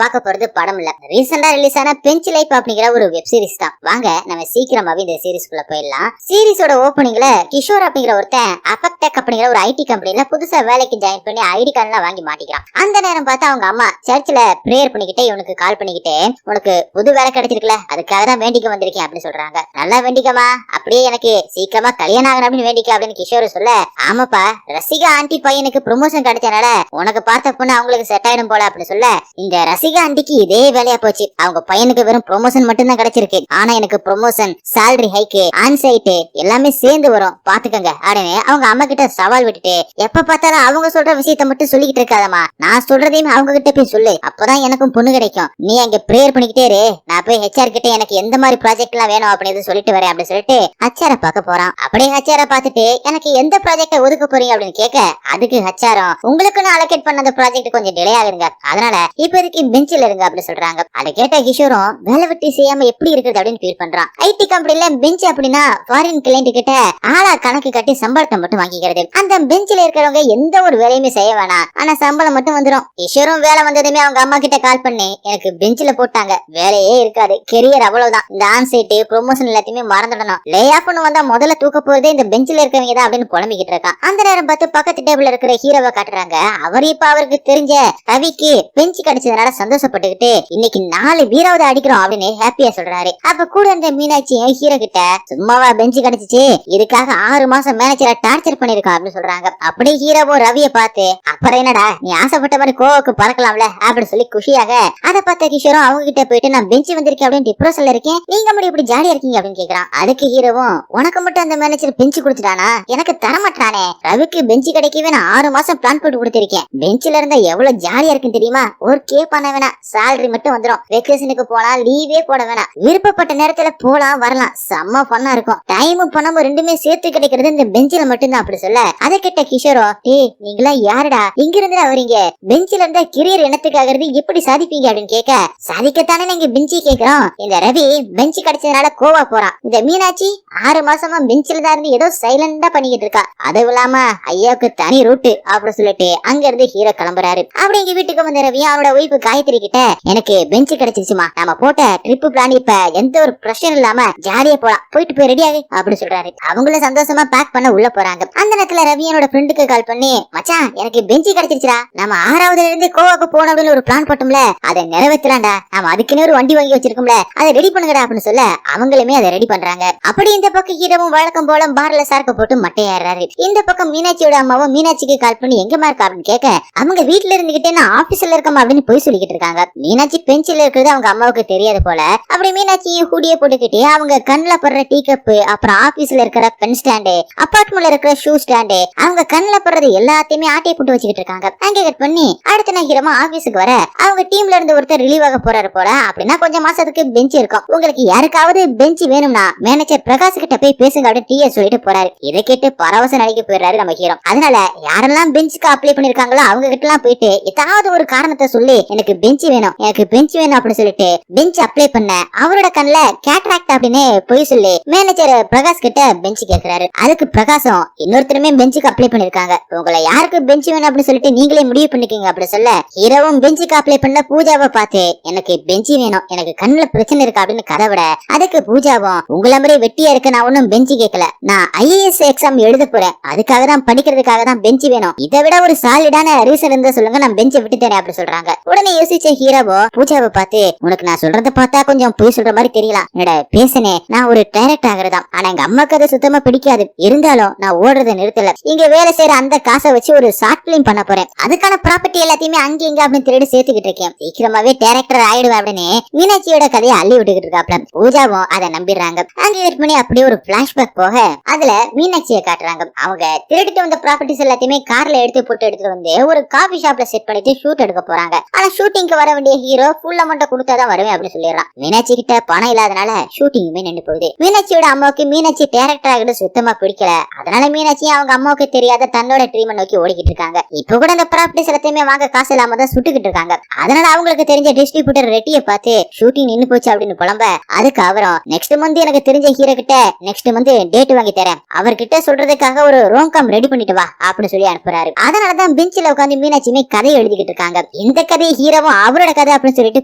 பார்க்க போறது படம் இல்ல, ரீசெண்டா ரிலீஸ் ஆன பெஞ்ச் லைஃப் அப்படிங்கிற ஒரு வெப் சீரிஸ் தான். வாங்க நம்ம சீக்கிரமாவே இந்த சீரிஸ்க்குள்ள போயிடலாம். சீரிஸோட ஓபனிங்ல கிஷோர் அப்படிங்கிற ஒருத்தன் அபக்டெக் அப்படிங்கிற ஒரு ஐடி கம்பெனில புதுசா வேலைக்கு ஜாயின் பண்ணி ஐடி கார்டுலாம் வாங்கி மாட்டிக்கிறான். அந்த நேரம் பார்த்து அவங்க அம்மா சர்ச்சில் பிரேயர் பண்ணிக்கிட்டே இவனுக்கு கால் பண்ணிக்கிட்டே, உனக்கு புது வேலை கிடைச்சிருக்குல, அதுக்காக தான் வேண்டிக்க வந்திருக்கேன் அப்படின்னு சொல்றாங்க. நல்லா வேண்டிக்கமா, அப்படியே எனக்கு சீக்கிரமா கல்யாணம் ஆகணும் அப்படின்னு வேண்டிக்க அப்படின்னு கிஷோர் சொல்ல, ஆமாப்பா ரசிகா ஆண்டி பையனுக்கு ப்ரொமோஷன் கிடைச்சனால உனக்கு பார்த்த பொண்ணு அவங்களுக்கு செட் ஆயிடும் போல அப்படின்னு சொல்ல, இந்த ரசிகா ஆண்டிக்கு இதே வேலையா போச்சு. அவங்க பையனுக்கு வெறும் ப்ரொமோஷன் மட்டும் தான் கிடைச்சிருக்கு, ஆனா எனக்கு ப்ரொமோஷன், சாலரி ஹைக்கு, ஆன்சைட் எல்லாமே சேர்ந்து வரும் பாத்துக்கங்க அப்படின்னு அவங்க அம்மா கிட்ட சவால் விட்டுட்டு, எப்ப பார்த்தாலும் அவங்க சொல்ற விஷயத்த மட்டும் சொல்லிக்கிட்டு இருக்காதம்மா, நான் சொல்றதையும் அவங்க கிட்ட போய் சொல்லு, அப்பதான் எனக்கும் பொண்ணு கிடைக்கும். நீ அங்க பிரேயர் பண்ணிக்கிட்டே இரு, நான் போய் ஹெச்ஆர் கிட்ட எனக்கு எந்த மாதிரி ப்ராஜெக்ட் எல்லாம் வேணும் அப்படின்னு சொல்லிட்டு வரேன் அப்படின்னு சொல்லிட்டு ஹெச்ஆர பார்க்க போறான். அப்படியே ஹெச்ஆர பார்த்துட்டு எனக்கு எந்த ப்ராஜெக்ட ஒதுக்க போறீங்க அப்படின்னு கேட்க, அதுக்கு ஹெச்ஆரும் உங்களுக்குன்னு அலோகேட் பண்ண அந்த ப்ராஜெக்ட் கொஞ்சம் டிலே ஆகுங்க, அதனால இப்போதைக்கு பெஞ்சில் இருங்க அப்படின்னு சொல்றாங்க. அதை கேட்ட கிஷோரும் வேலை வெட்டி செய்யாம எப்படி இருக்குது அப்படின்னு ஃபீல் பண்றான். ஐடி கம்பெனில பெஞ்ச் அப்படின்னா ஃபாரின் கிளைண்ட் கிட்ட ஆளா கணக்கு கட்டி சம்பளத்தை மட்டும் வாங்கிக்கிறது. அந்த பெஞ்சில இருக்கிறவங்க எந்த ஒரு வேலையுமே செய்ய வேணாம், ஆனா சம்பளம் மட்டும் வந்துடும். கிஷோரும் வேலை வந்ததுமே அவங்க அம்மா கிட்ட கால் பண்ணி, எனக்கு பெஞ்சில போட்டாங்க, வேலையே இருக்காது, கெரியர் அவ்வளவுதான், இந்த ஆன்சைட் ப்ரொமோஷன் எல்லாத்தையுமே மறந்துடணும், லே ஆஃப்னு வந்தா முதல்ல தூக்க போறதே இந்த பெஞ்சில இருக்கிறவங்க தான் அப்படின்னு புலம்பிக்கிட்டு இருக்கான். அந்த நேரம் பார்த்து பக்கத்து டேபிள்ல இருக்கிற ஹீரோவை காட்டுறாங்க. அவர் இப்ப அவருக்கு தெரிஞ்ச ரவிக்கு பெஞ்ச் கிடைச்சதுனால சந்தோஷப்பட்டுக்கிட்டு இன்னைக்கு 4 வீராவது அடிக்கிறோம் அப்படின்னு ஹாப்பியா சொல்றாரு. அப்ப கூட இருந்த மீனாட்சி ஹீரோ கிட்ட, சும்மாவா பெஞ்ச் கிடைச்சிச்சு, இதுக்காக 6 மாசம் மேனேஜரை டார்ச்சர் பண்ணிருக்கோம் அப்படின்னு சொல்றாங்க. அப்படியே ஹீரோவும் ரவிய பார்த்து, அப்புறம் என்னடா நீ ஆசைப்பட்ட மாதிரி கோவுக்கு பறக்கலாம்ல அப்படின்னு சொல்லி குஷியாக, அதை பார்த்த கிஷோரும் அவங்க கிட்ட போயிட்டு, நான் பெஞ்ச் வந்திருக்கேன் அப்படின்னு டிப்ரெஷன்ல இருக்கேன், நீங்க மட்டும் இப்படி ஜாலியா இருக்கீங்க அப்படின்னு கேக்குறான். அதுக்கு ஹீரோவும், உனக்கு மட்டும் அந்த மேனேஜர் பெஞ்ச் கொடுத்துட்டானா, எனக்கு தரமாட்டானே, ரவிக்கு பெஞ்ச் கிடைக்கவே நான் 6 மாசம் பிளான் போட்டு கொடுத்திருக்கேன், பெஞ்சில இருந்தா எவ்வளவு ஜாலியா இருக்குன்னு தெரியுமா, ஒர்க்கே பண்ண வேணாம், சாலரி மட்டும் வந்துடும், வெக்கேஷனுக்கு போலாம், லீவே போட வேணாம், விருப்பப்பட்ட நேரத்துல போலாம் வரலாம், செம்ம பண்ணா இருக்கும், டைமும் பணமும் ரெண்டுமே சேர்த்து கிடைக்கிறது இந்த பெஞ்சில மட்டும்தான் அப்படி சொல்ல, அதை கேட்ட கிஷோரோ, டேய் நீங்களா யாருடா, இங்க இருந்து வரீங்க, பெஞ்சில இருந்தா கெரியர் என்னத்துக்காகிறது எப்படி சாதிப்பீங்க அப்படின்னு கேட்க, சாதிக்கத்தானே நீங்க பெஞ்சி கேக்குறோம், இந்த ரவி பெஞ்ச் கிடைச்சதுனால கோவா போறான், இந்த மீனாட்சி 6 மாசமா பெஞ்சில தான் இருந்து ஏதோ சைலண்டா பண்ணிக்கிட்டு இருக்கா, அதுவும் இல்லாம ஐயாவுக்கு தனி ரூட்டு அப்படி சொல்லிட்டு அங்க இருந்து ஹீரோ கிளம்புறாரு. அப்படி எங்க வீட்டுக்கு வந்த ரவி அவனோட ஒய்ஃப் காயத்ரி கிட்ட, எனக்கு பெஞ்ச் கிடைச்சிருச்சுமா, நம்ம போட்ட ட்ரிப் பிளான் இப்ப எந்த ஒரு பிரஷர் இல்லாம ஜாலியா போலாம், போயிட்டு போய் ரெடி ஆகு அப்படி சொல்றாரு. அவங்கள சந்தோஷமா பேக் பண்ண உள்ள போறாங்க. அந்த நேரத்துல ரவி என்னோட ஃப்ரெண்டுக்கு கால் பண்ணி, மச்சான் எனக்கு பெஞ்ச் கிடைச்சிருச்சுடா, நம்ம 6வதுல இருந்து கோவாக்கு போகணும் அப்படின்னு ஒரு பிளான் போட்டோம்ல, அதை நிறைவேற்றலாம்டா, நம்ம அதுக்குன்னு ஒரு வண்டி வாங்கி வச்சிருக்கோம்ல, அதை ரெடி பண்ணுங்கடா அப்படின்னு சொல்ல அவங்களுமே அதை ரெடி பண்றாங்க. அப்படி இந்த பக்கம் ஹீரோவும் வழக்கம் போல பார்ல சார்க்க போட்டு மட்டையாடுறாரு. இந்த பக்கம் மீனாட்சியோட அம்மாவும் மீனாட்சிக்கு கால் பண்ணி எங்கமா இருக்கா அப்படின்னு கேட்க, அவங்க வீட்டுல இருந்துகிட்டே நான் ஆபீஸ்ல இருக்கமா அப்படின்னு போய் சொல்லிக்கிட்டு இருக்காங்க. மீனாட்சி பெஞ்சில இருக்கிறது அவங்க அம்மாவுக்கு தெரியாது போல. அப்படி மீனாட்சியும் ஹூடிய போட்டுக்கிட்டு அவங்க கண்ணுல படுற டீ கப்பு, அப்புறம் ஆபீஸ்ல இருக்கிற பென் ஸ்டாண்டு, அபார்ட்மெண்ட்ல இருக்கிற ஷூ ஸ்டாண்டு, அவங்க கண்ணுல படுறது எல்லாத்தையுமே ஆட்டையை போட்டு வச்சுக்கிட்டு இருக்காங்க. அங்கே கட் பண்ணி அடுத்த நாள் ஹீரோமா ஆபீஸுக்கு வர, அவங்க டீம்ல இருந்து ஒருத்தர் ரிலீவ் ஆக போறாரு போல. அப்படின்னா கொஞ்சம் மாசத்துக்கு பெஞ்ச் இருக்கும், உங்களுக்கு யாருக்காவது பெஞ்ச் வேணும்னா மேனேஜர் பிரகாஷ் கிட்ட போய் பேசுங்க அப்படின்னு டீயை சொல்லிட்டு போறாரு. இதை கேட்டு பரவச நடிக்க போயிடுறாரு நம்ம ஹீரோ. அதனால யாரெல்லாம் பெஞ்சுக்கு அப்ளை பண்ணிருக்காங்களோ அவங்க கிட்ட எல்லாம் போயிட்டு ஏதாவது ஒரு காரணத்தை சொல்லி, எனக்கு பெஞ்ச் வேணும், எனக்கு பெஞ்ச் வேணும் அப்படின்னு சொல்லிட்டு பெஞ்ச் அப்ளை பண்ண அவரோட கண்ணுல கேட்ராக்ட் அப்படின்னு போய் சொல்லி மேனேஜர் பிரகாஷ் கிட்ட பெஞ்ச் கேக்குறாரு. அதுக்கு பிரகாஷம், இன்னொருத்தருமே பெஞ்சுக்கு அப்ளை பண்ணிருக்காங்க, உங்களை யாருக்கு பெஞ்ச் வேணும் அப்படின்னு சொல்லிட்டு நீங்களே முடிவு பண்ணிக்கீங்க அப்படி சொல்ல, ஹீரோவும் பெஞ்சுக்கு அப்ளை பண்ண பூஜாவை பார்த்து, எனக்கு பெஞ்ச் வேணும், எனக்கு கண்ணுல பிரச்சனை இருக்கு அப்படின்னு கதை விட, அதுக்கு பூஜாவும், உங்களை மாதிரி வெட்டியா இருக்கு, நான் ஒன்னும் பெஞ்ச் கேட்கல, நான் ஐஏஎஸ் எக்ஸாம் எழுத போறேன், அதுக்காக தான் படிக்கிறதுக்காக தான் பெஞ்ச் வேணும், இதை விட ஒரு சாலிடான ரீசன் இருந்தா சொல்லுங்க, நான் பெஞ்சை விட்டுட்டேன் அப்படி சொல்றாங்க. உடனே யோசிச்ச ஹீரோவோ பூஜாவை பார்த்து, உனக்கு நான் சொல்றத பார்த்தா கொஞ்சம் பொய் சொல்ற மாதிரி தெரியலாம், என்னோட பேசனே நான் ஒரு டைரக்டர் ஆகிறதா, ஆனா எங்க அம்மாக்கு அது சுத்தமா பிடிக்காது, இருந்தாலும் நான் ஓடுறதை நிறுத்தல, இங்க வேலை செய்யற அந்த காசை வச்சு ஒரு ஷார்ட் பிலிம் பண்ண போறேன், அதுக்கான ப்ராப்பர்ட்டி எல்லாத்தையுமே அங்க இங்க அப்படின்னு திருடி சேர்த்துக்கிட்டு இருக்கேன், சீக்கிரமாவே டைரக்டர் ஆயிடுவேன் அப்படின்னு மீனாட்சியோட கதையை அள்ளி விட்டுக்கிட்டு இருக்காப்ல. பூஜாவும் அதை நம்பிடுறாங்க. அங்க எடிட் பண்ணி அப்படியே ஒரு பிளாஷ்பேக் போக அதுல மீனாட்சியை காட்டுறாங்க. அவங்க திருடிட்டு வந்த ப்ராப்பர்ட்டிஸ் எல்லாத்தையுமே கார்ல எடுத்து போட்டு எடுத்துட்டு வந்து ஒரு காபி ஷாப்ல செட் பண்ணிட்டு ஷூட் எடுக்க போறாங்க. ஆனா ஷூட்டிங்க்கு வர வேண்டிய ஹீரோ ஃபுல் அமௌண்ட் கொடுத்தாதான் வருவேன் அப்படின்னு சொல்லிடுறான். மீனாட்சி கிட்ட பணம் இல்லாதனால ஷூட்டிங்குமே நின்று போகுது. மீனாட்சியோட அம்மாவுக்கு மீனாட்சி டைரக்டர் ஆகிட்டு சுத்தமா பிடிக்கல. அதனால மீனாட்சி அவங்க அம்மாவுக்கு தெரியாத தன்னோட ட்ரீமை நோக்கி ஓடிக்கிட்டு இருக்காங்க. இப்ப கூட இந்த ப்ராப்பர்ட்டிஸ் எல்லாத்தையுமே வாங்க காசு இல்லாம தான் சுட்டுக்கிட்டு இருக்காங்க. அதனால அவங்களுக்கு தெரிஞ்ச டிஸ்ட்ரிபியூட்டர் ரெட்டியை பார்த்து ஷூட்டிங் நின்னு போச்சு அப்படின்னு புலம்ப, அதுக்கு அவரும் நெக்ஸ்ட் மந்த் எனக்கு தெரிஞ்ச ஹீரோ கிட்ட நெக்ஸ்ட் மந்த் டேட் வாங்கி தரேன், அவர்கிட்ட சொல்றதுக்காக ஒரு ரோங்காம் ரெடி பண்ணிட்டு வா அப்படின்னு சொல்லி அனுப்புறாரு. அதனாலதான் பெஞ்சில உட்காந்து மீனாட்சியுமே கதை எழுதிக்கிட்டு இருக்காங்க. இந்த கதையை ஹீரோ ஹீரோவும் அவரோட கதை அப்படின்னு சொல்லிட்டு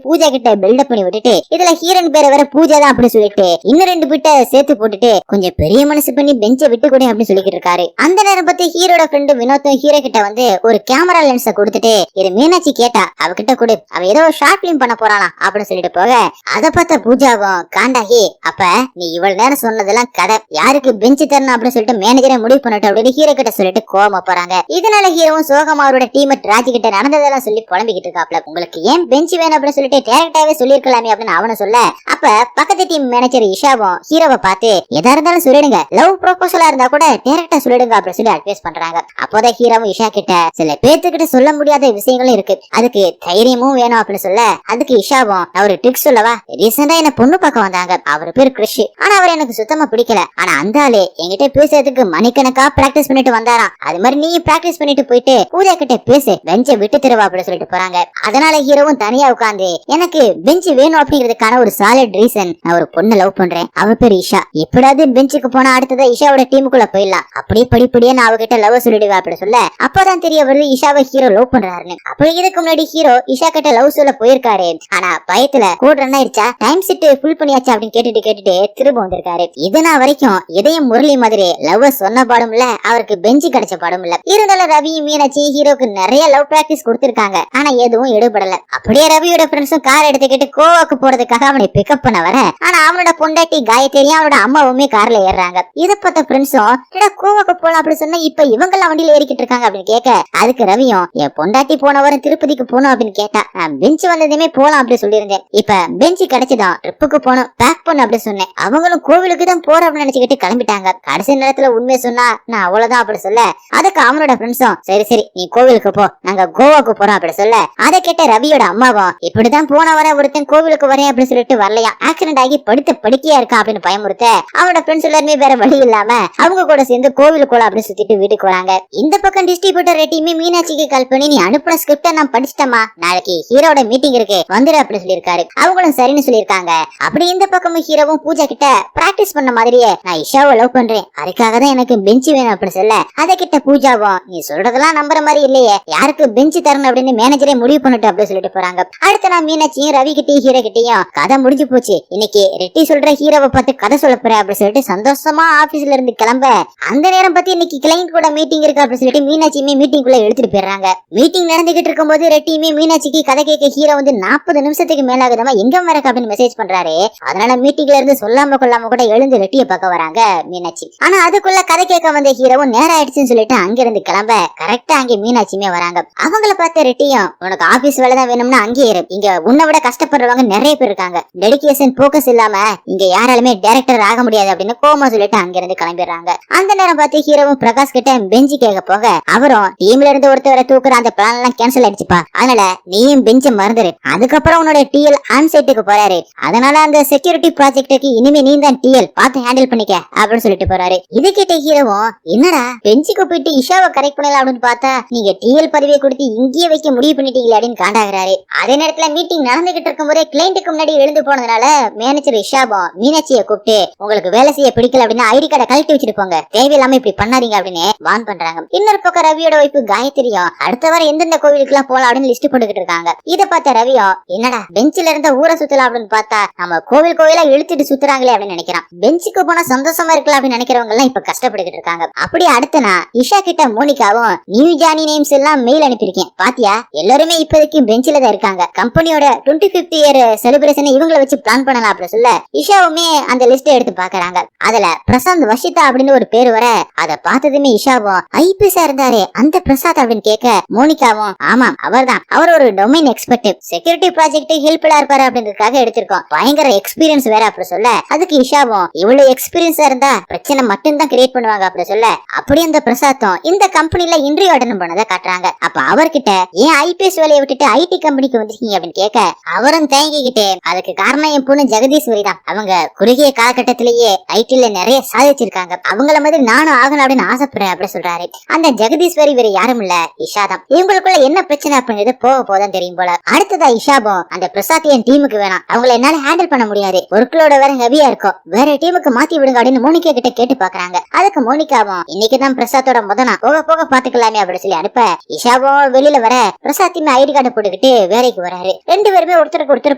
பூஜா கிட்ட பில்டப் பண்ணி விட்டுட்டு இதுல ஹீரோயின் பேரை வேற பூஜா தான் அப்படின்னு சொல்லிட்டு இன்னும் 2 பிட்ட சேர்த்து போட்டுட்டு கொஞ்சம் பெரிய மனசு பண்ணி பெஞ்சை விட்டு கூட அப்படின்னு சொல்லிக்கிட்டு இருக்காரு. அந்த நேரம் பத்தி ஹீரோட ஃப்ரெண்டு வினோத்தும் ஹீரோ கிட்ட வந்து ஒரு கேமரா லென்ஸ கொடுத்துட்டு இது மீனாட்சி கேட்டா அவகிட்ட கொடு, அவ ஏதோ ஷார்ட் பிலிம் பண்ண போறானா அப்படின்னு சொல்லிட்டு போக அதை பார்த்த பூஜாவும் காண்டாகி அப்ப நீ இவ்வளவு நேரம் சொன்னதெல்லாம் கதை, யாருக்கு பெஞ்சு தரணும் அப்படின்னு சொல்லிட்டு மேனேஜரை முடிவு பண்ணட்டும் அப்படின்னு ஹீரோ கிட்ட சொல்லிட்டு கோவமா போறாங்க. இதனால ஹீரோவும் சோகமா அவரோட டீம் ராஜி கிட்ட நடந்ததெல்லாம் சொல்லி புலம்பிக்கிட்டு இருக்காப்ல. உங்களுக்கு ஏன் பெஞ்ச் வேணும் அப்படின்னு சொல்லிட்டு டைரக்டாவே சொல்லிருக்கலாமே அப்படின்னு அவனை சொல்ல அப்ப பக்கத்து டீம் மேனேஜர் இஷாவும் ஹீரோவை பார்த்து எதா இருந்தாலும் சொல்லிடுங்க, லவ் ப்ரோபோசலா இருந்தா கூட டைரக்டா சொல்லிடுங்க அப்படின்னு சொல்லி அட்வைஸ் பண்றாங்க. அப்போதான் ஹீரோவும் இஷா கிட்ட சில பேத்துக்கிட்ட சொல்ல முடியாத விஷயங்களும் இருக்கு, அதுக்கு தைரியமும் வேணும் அப்படின்னு சொல்ல அதுக்கு இஷாவும் நான் ஒரு ட்ரிக் சொல்லவா, ரீசெண்டா என்ன பொண்ணு பார்க்க வந்தாங்க, அவர் பேர் கிறிஷ், ஆனா அவர் எனக்கு சுத்தமா பிடிக்கல, ஆனா அந்த ஆளு என்கிட்ட பேசுறதுக்கு மணிக்கணக்கா பிராக்டிஸ் பண்ணிட்டு வந்தாராம், அது மாதிரி நீ பிராக்டிஸ் பண்ணிட்டு போயிட்டு பூஜா கிட்ட பேசு, பெஞ்சை விட்டு தருவா அப்படின்னு சொல்லிட்டு போறாங்க. அதனால ஹீரோவும் தனியா உட்கார்ந்து எனக்கு பெஞ்ச் வேணும் அப்படிங்கிறதுக்கான ஒரு சாலிட் ரீசன், நான் ஒரு பொண்ணை லவ் பண்றேன், அவ பேர் இஷா, எப்படாவது பெஞ்சுக்கு போனா அடுத்ததா இஷாவோட டீமுக்குள்ள போயிடலாம், அப்படியே படிப்படியே நான் அவகிட்ட லவ் சொல்லிடுவேன் அப்படின்னு சொல்ல அப்பதான் தெரிய வருது இஷாவை ஹீரோ லவ் பண்றாருன்னு. அப்ப இதுக்கு முன்னாடி ஹீரோ இஷா கிட்ட லவ் சொல்ல போயிருக்காரு, ஆனா பயத்துல கோட் ரன் ஆயிடுச்சா, டைம் செட் ஃபுல் பண்ணியாச்சா அப்படின்னு கேட்டுட்டு திரும்ப வந்திருக்காரு. இதனா வரைக்கும் இதயம் முரளி மாதிரி லவ் சொன்ன பாடும் இல்ல, அவருக்கு பெஞ்சு கிடைச்ச பாடும் இல்ல. இருந்தாலும் ரவியும் மீனாட்சி ஹீரோக்கு நிறைய லவ் பிராக்டிஸ் கொடுத்திருக்காங்க, ஆனா எதுவும் எடுபடல. அப்படியே ரவியோட ஃப்ரெண்ட்ஸும் கார் எடுத்துக்கிட்டு கோவாக்கு போறதுக்காக அவனை பிக்கப் பண்ண வர, ஆனா அவனோட பொண்டாட்டி காயத்ரியும் அவனோட அம்மாவுமே கார்ல ஏறாங்க. இத பார்த்த ஃப்ரெண்ட்ஸும் கோவாக்கு போலாம் அப்படின்னு சொன்னா இப்ப இவங்க எல்லாம் வண்டியில ஏறிக்கிட்டு இருக்காங்க அப்படின்னு கேட்க அதுக்கு ரவியும் என் பொண்டாட்டி போன வாரம் திருப்பதிக்கு போனோம் அப்படின்னு கேட்டா நான் பெஞ்ச் வந்ததுமே போலாம் அப்படின்னு சொல்லியிருந்தேன், இப்ப பெஞ்சு கிடைச்சதான் ட்ரிப்புக்கு போனோம் பேக் பண்ண அப்படின்னு சொன்னேன், அவங்களும் கோவிலுக்கு தான் போற அப்படின்னு நினைச்சுக்கிட்டு கிளம்பிட்டாங்க. கடைசி நேரத்துல உண்மையை சொன்னா நான் அவ்வளவுதான் அப்படி சொல்ல அதுக்கு அவனோட ஃப்ரெண்ட்ஸும் சரி சரி நீ கோவிலுக்கு போ, நாங்க கோவாக்கு போறோம் அப்படி சொல்ல அதை கேட்ட ரவியோட அம்மாவும் இப்படிதான் போன வர ஒருத்தன் கோவிலுக்கு வரேன் அப்படின்னு சொல்லிட்டு வரலையா, ஆக்சிடென்ட் ஆகி படுத்த படுக்கையா இருக்கா அப்படின்னு பயமுறுத்த அவனோட ஃப்ரெண்ட்ஸ் எல்லாருமே வேற வழி இல்லாம அவங்க கூட சேர்ந்து கோவிலுக்குள்ள அப்படின்னு சுத்திட்டு வீட்டுக்கு வராங்க. இந்த பக்கம் டிஸ்ட்ரிபியூட்டர் டீமே மீனாட்சிக்கு கால் பண்ணி நீ அனுப்புன ஸ்கிரிப்ட நான் படிச்சிட்டமா, நாளைக்கு ஹீரோட மீட்டிங் இருக்கு வந்துரு அப்படின்னு சொல்லியிருக்காரு. அவங்களும் சரின்னு சொல்லியிருக்காங்க. அப்படி இந்த பக்கமும் ஹீரோவும் பூஜா கிட்ட பிராக்டிஸ் பண்ண மாதிரியே நான் இஷாவை லவ் பண்றேன், அதுக்காக தான் எனக்கு பெஞ்ச் வேணும் அப்படின்னு சொல்ல அதை கிட்ட பூஜாவும் நீ சொல்றதெல்லாம் நம்புற மாதிரி இல்லையே, யாருக்கு பெஞ்ச் தரணும் அப்படின்னு மேனேஜரே முடிவு பண்ணிட்டு அப்படின்னு சொல்லிட்டு போறாங்க. அடுத்த நான் மீனாட்சியும் ரவி கிட்டையும் ஹீரோ கிட்டையும் கதை முடிஞ்சு போச்சு, இன்னைக்கு ரெட்டி சொல்ற ஹீரோவை பார்த்து கதை சொல்ல போறேன் அப்படின்னு சொல்லிட்டு சந்தோஷமா ஆபீஸ்ல இருந்து கிளம்ப அந்த நேரம் பத்தி இன்னைக்கு கிளைண்ட் கூட மீட்டிங் இருக்கு அப்படின்னு சொல்லிட்டு மீனாட்சியுமே மீட்டிங் குள்ள எடுத்துட்டு போயிடுறாங்க. மீட்டிங் நடந்துகிட்டு இருக்கும் போது ரெட்டியுமே மீனாட்சிக்கு கதை கேட்க ஹீரோ வந்து 40 நிமிஷத்துக்கு மேலாகுதமா எங்க வரக்க அப்படின்னு மெசேஜ் பண்றாரு. அதனால மீட்டிங்ல இருந்து சொல்லாம கொள்ளாம கூட எழுந்து ரெட்டிய பார்க்க வராங்க மீனாட்சி. ஆனா அதுக்குள்ள கதை கேட்க வந்த ஹீரோவும் நேரம் ஆயிடுச்சுன்னு சொல்லிட்டு அங்க இருந்து கிளம்ப கரெக்டா அங்க மீனாட்சியுமே வராங்க. அவங்கள பார்த்த ரெட்டியும் உனக்கு ஆபீஸ் வேலை தான் வேணும்னா அங்கேயே இரு, இங்க உன்னை விட கஷ்டப்படுறவங்க நிறைய பேர் இருக்காங்க, டெடிகேஷன் போக்கஸ் இல்லாம இங்க யாராலுமே டைரக்டர் ஆக முடியாது அப்படின்னு கோமா சொல்லிட்டு அங்க இருந்து கிளம்பிடுறாங்க. அந்த நேரம் பார்த்து ஹீரோவும் பிரகாஷ் கிட்ட பெஞ்சு கேட்க போக அவரும் டீம்ல இருந்து ஒருத்தவரை தூக்குற அந்த பிளான் எல்லாம் கேன்சல் ஆயிடுச்சுப்பா, அதனால நீயும் பெஞ்ச மறந்துரு, அதுக்கப்புறம் உன்னோட டிஎல் ஆன் சைட்டுக்கு போறாரு, அதனால அந்த செக்யூரிட்டி ப்ராஜெக்டுக்கு இனிமே நீ தான் டிஎல் பார்த்து ஹேண்டில் பண்ணிக்க அப்படின்னு சொல்லிட்டு போறாரு. இது கேட்ட ஹீரோவும் என்னடா பெஞ்சுக்கு போயிட்டு இஷாவை கரெக்ட் பண்ணலாம் அப்படின்னு பார்த்தா நீங்க டிஎல் பதவியை கொடுத்து இங்கேயே வைக்க முடிவு பண்ணிட்டீங்களே அப்படின்னு காண்டாகிறாரு. அதே நேரத்துல மீட்டிங் நடந்துகிட்டு இருக்கும் போதே கிளைண்ட்டுக்கு முன்னாடி எழுந்து போனதுனால மேனேஜர் இஷாவும் மீனாட்சியை கூப்பிட்டு உங்களுக்கு வேலை செய்ய பிடிக்கல அப்படின்னு ஐடி கார்டை கழட்டி வச்சுட்டு போங்க, தேவையில்லாம இப்படி பண்ணாதீங்க அப்படின்னு வான் பண்றாங்க. இன்னொரு பக்கம் ரவியோட வைப்பு காயத்ரியும் அடுத்த வாரம் எந்தெந்த கோவிலுக்கு எல்லாம் போலாம் அப்படின்னு லிஸ்ட் போட்டுக்கிட்டு இருக்காங்க. இத பார்த்த ரவியும் என்னடா பெஞ்சில இருந்த ஊரை சுத்தலாம் அப்படின்னு பார்த்தா நம்ம கோவில் கோவிலா இழுத்துட்டு சுத்துறாங்களே அப்படின்னு நினைக்கிறான். பெஞ்சுக்கு போனா சந்தோஷமா இருக்கலாம் அப்படின்னு நினைக்கிறவங்க எல்லாம் இப்ப கஷ்டப்பட்டுக்கிட்டு இருக்காங்க. அப்படி அடுத்தனா இஷா கிட்ட மோனிகாவும் நியூ ஜானி நேம்ஸ் எல்லாம் மெயில் அனுப்பியிருக்கேன் பாத்தியா, எல்லாருமே இப்போதைக்கு பெஞ்சில தான் இருக்காங்க, கம்பெனியோட 25th இயர் செலிப்ரேஷன் இவங்களை வச்சு பிளான் பண்ணலாம் அப்படின்னு சொல்ல இஷாவுமே அந்த லிஸ்ட் எடுத்து பாக்குறாங்க. அதுல பிரசாந்த் வஷிதா அப்படின்னு ஒரு பேர் வர அதை பார்த்ததுமே இஷாவும் ஐபிஎஸ் இருந்தாரு அந்த பிரசாத் அப்படின்னு கேட்க மோனிகாவும் ஆமா அவர்தான், அவர் ஒரு டொமைன் எக்ஸ்பர்ட், செக்யூரிட்டி ப்ராஜெக்ட் ஹெல்ப்ஃபுல்லா இருப்பாரு அப்படின்றதுக்காக எடுத்திருக்கோம், பயங்கர எக்ஸ்பீரியன்ஸ் வேற அப்படி சொல்ல அதுக்கு இஷாவும் இவ்வளவு எக்ஸ்பீரியன்ஸா இருந்தா பிரச்சனை மட்டும் தான் கிரியேட் பண்ணுவாங்க அப்படி சொல்ல அப்படி அந்த பிரசாத்தும் இந்த கம்பெனில இன்டர்வியூ அட்டெண்ட் பண்ணதை காட்டுறாங்க. அப்ப அவர்கிட்ட ஏன் ஐபிஎஸ் வேலையை விட்டுட்டு ஐடி கம்பெனிக்கு வந்திருக்கீங்க அப்படின்னு கேட்க அவரும் தயங்கிக்கிட்டு அதுக்கு காரணம் என் பொண்ணு ஜெகதீஸ்வரி தான், அவங்க குறுகிய காலகட்டத்திலேயே ஐடில நிறைய சாதிச்சிருக்காங்க, அவங்கள மாதிரி நானும் ஆகணும் அப்படின்னு ஆசைப்படுறேன் அப்படி சொல்றாரு. அந்த ஜெகதீஸ்வரி வேற யாரும் இல்ல இஷா தான், இவங்களுக்குள்ள என்ன பிரச்சனை அப்படிங்கிறது போக போதான் தெரியும் போல. அடுத்ததா இஷாவும் அந்த பிரசாத் என் டீமுக்கு வேணாம், அவங்களை என்னால ஹேண்டில் பண்ண முடியாது, ஒர்க்லோட வேற ஹெவியா இருக்கும், வேற டீமுக்கு மாத்தி விடுங்க அப்படின்னு மோனிகா கிட்ட கேட்டு பாக்குறாங்க. அதுக்கு மோனிகாவும் இன்னைக்குதான் பிரசாத்தோட முதனா போக போக பாத்துக்கலாமே அப்படி சொல்லி அனுப்ப இஷாவும் வெளியில வர பிரசாத்தையுமே ஐடி கார்டு போட்டுக்கிட்டு வேலைக்கு வராரு. ரெண்டு பேருமே ஒருத்தருக்கு ஒருத்தர்